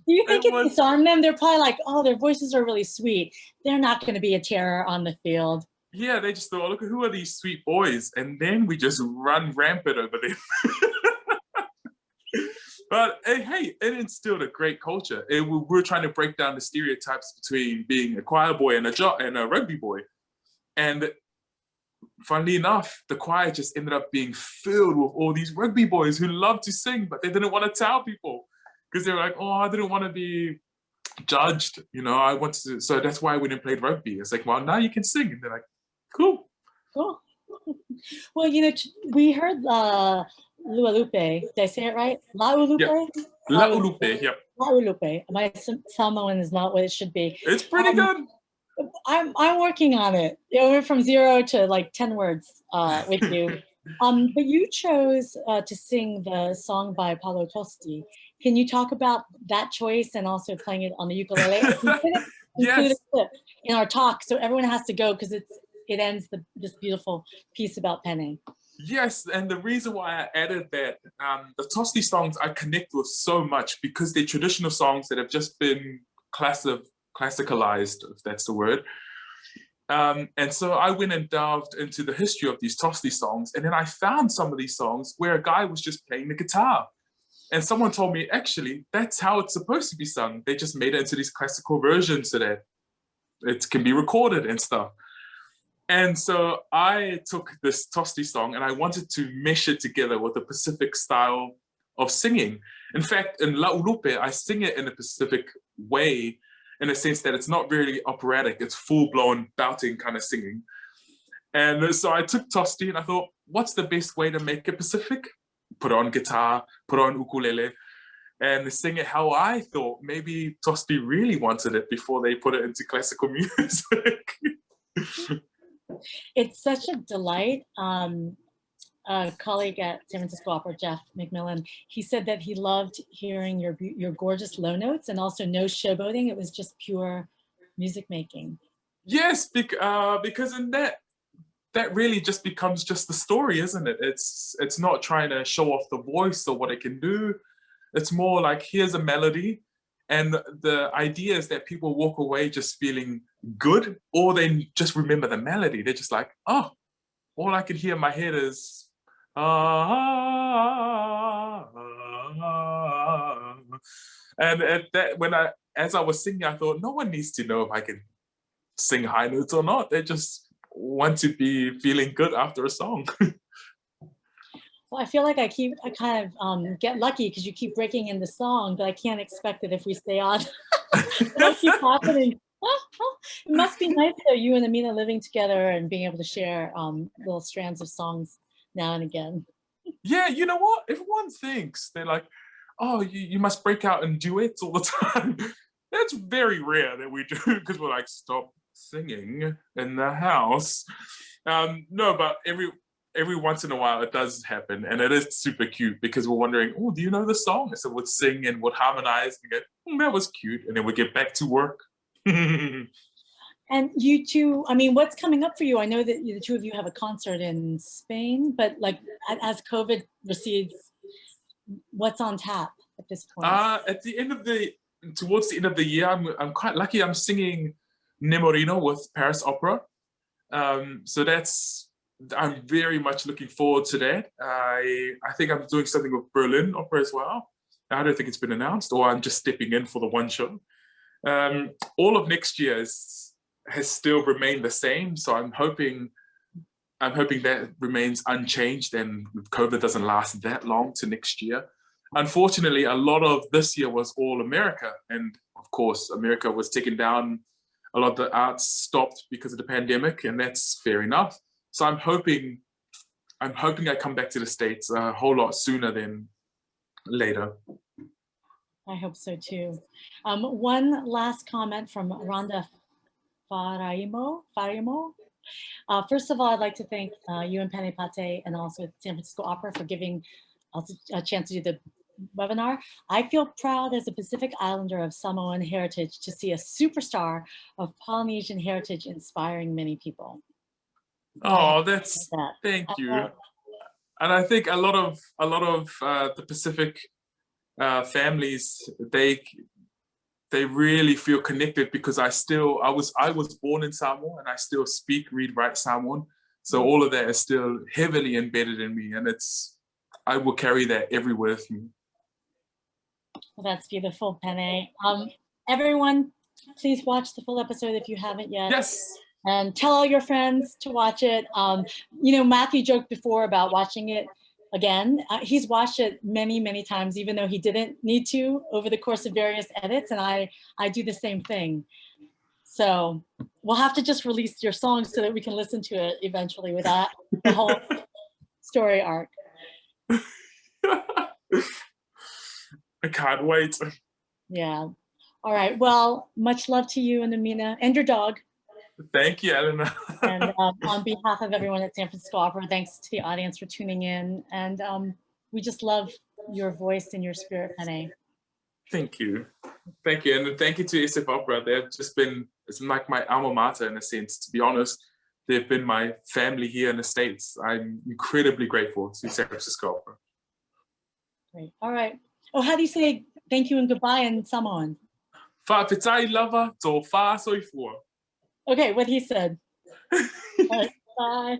Do you think it's on them? They're probably like, oh, their voices are really sweet. They're not going to be a terror on the field. Yeah, they just thought, look, who are these sweet boys? And then we just run rampant over them. But hey, it instilled a great culture. We're trying to break down the stereotypes between being a choir boy and a rugby boy. And funnily enough, the choir just ended up being filled with all these rugby boys who loved to sing, but they didn't want to tell people, because they were like, oh, I didn't want to be judged, you know, I wanted to, so that's why we didn't play rugby. It's like, well, now you can sing. And they're like, cool. Well, you know, we heard Lualupe. Did I say it right? Laulupe? Yep. Laulupe, yep. Laulupe. My Samoan is not what it should be. It's pretty good. I'm working on it. It went from 0 to like 10 words with you. But you chose to sing the song by Paulo Tosti. Can you talk about that choice and also playing it on the ukulele? Yes. In our talk, so everyone has to go, because it ends this beautiful piece about Pene. Yes, and the reason why I added that, the Tosti songs I connect with so much, because they're traditional songs that have just been classicalized, if that's the word. And so I went and delved into the history of these Tosti songs, and then I found some of these songs where a guy was just playing the guitar. And someone told me, actually, that's how it's supposed to be sung. They just made it into these classical versions so that it can be recorded and stuff. And so I took this Tosti song and I wanted to mesh it together with a Pacific style of singing. In fact, in Laulupe, I sing it in a Pacific way, in a sense that it's not really operatic, it's full-blown bouting kind of singing. And so I took Tosti and I thought, what's the best way to make it Pacific? Put on guitar, put on ukulele, and sing it how I thought maybe Tosti really wanted it before they put it into classical music. It's such a delight. A colleague at San Francisco Opera, Jeff McMillan, he said that he loved hearing your gorgeous low notes and also no showboating. It was just pure music making. Yes, because in that really just becomes just the story, isn't it? It's not trying to show off the voice or what it can do. It's more like, here's a melody, and the idea is that people walk away just feeling good, or they just remember the melody. They're just like, oh, all I can hear in my head is and at that, as I was singing, I thought, no one needs to know if I can sing high notes or not. They just want to be feeling good after a song. Well, I feel like I kind of get lucky because you keep breaking in the song, but I can't expect it if we stay on. It'll keep happening. It must be nice though, you and Amina living together and being able to share little strands of songs now and again. Yeah, you know what? Everyone thinks they're like, oh, you must break out in duets all the time. That's very rare that we do because we're like, stop singing in the house. No, but every once in a while it does happen, and it is super cute because we're wondering, oh, do you know the song? So we'd sing and would harmonize and go, that was cute, and then we get back to work. And you two, I mean, what's coming up for you? I know that the two of you have a concert in Spain, but like as COVID recedes, what's on tap at this point? Towards the end of the year, I'm quite lucky. I'm singing Nemorino with Paris Opera. So I'm very much looking forward to that. I think I'm doing something with Berlin Opera as well. I don't think it's been announced, or I'm just stepping in for the one show. All of next year has still remained the same, so I'm hoping that remains unchanged and COVID doesn't last that long to next year. Unfortunately, a lot of this year was all America, and of course, America was taken down. A lot of the arts stopped because of the pandemic, and that's fair enough. So I'm hoping I come back to the States a whole lot sooner than later. I hope so too. One last comment from Rhonda Farimo. First of all, I'd like to thank you and Pene Pati and also San Francisco Opera for giving us a chance to do the webinar. I feel proud as a Pacific Islander of Samoan heritage to see a superstar of Polynesian heritage inspiring many people. Oh, thank you. And I think a lot of the Pacific families, they really feel connected because I was born in Samoa and I still speak, read, write Samoan. So all of that is still heavily embedded in me, and I will carry that everywhere with me. Well, that's beautiful, Pene. Everyone, please watch the full episode if you haven't yet. Yes. And tell all your friends to watch it. You know, Matthew joked before about watching it again. He's watched it many, many times, even though he didn't need to over the course of various edits. And I do the same thing. So we'll have to just release your song so that we can listen to it eventually without the whole story arc. I can't wait. Yeah. All right. Well, much love to you and Amina and your dog. Thank you, Elena. And on behalf of everyone at San Francisco Opera, thanks to the audience for tuning in. And we just love your voice and your spirit, Pene. Thank you. Thank you. And thank you to SF Opera. It's like my alma mater in a sense, to be honest. They've been my family here in the States. I'm incredibly grateful to San Francisco Opera. Great. All right. Oh, how do you say thank you and goodbye in Samoan? Whaapetai lava tō whāsoifua. Okay, what he said. All right, bye.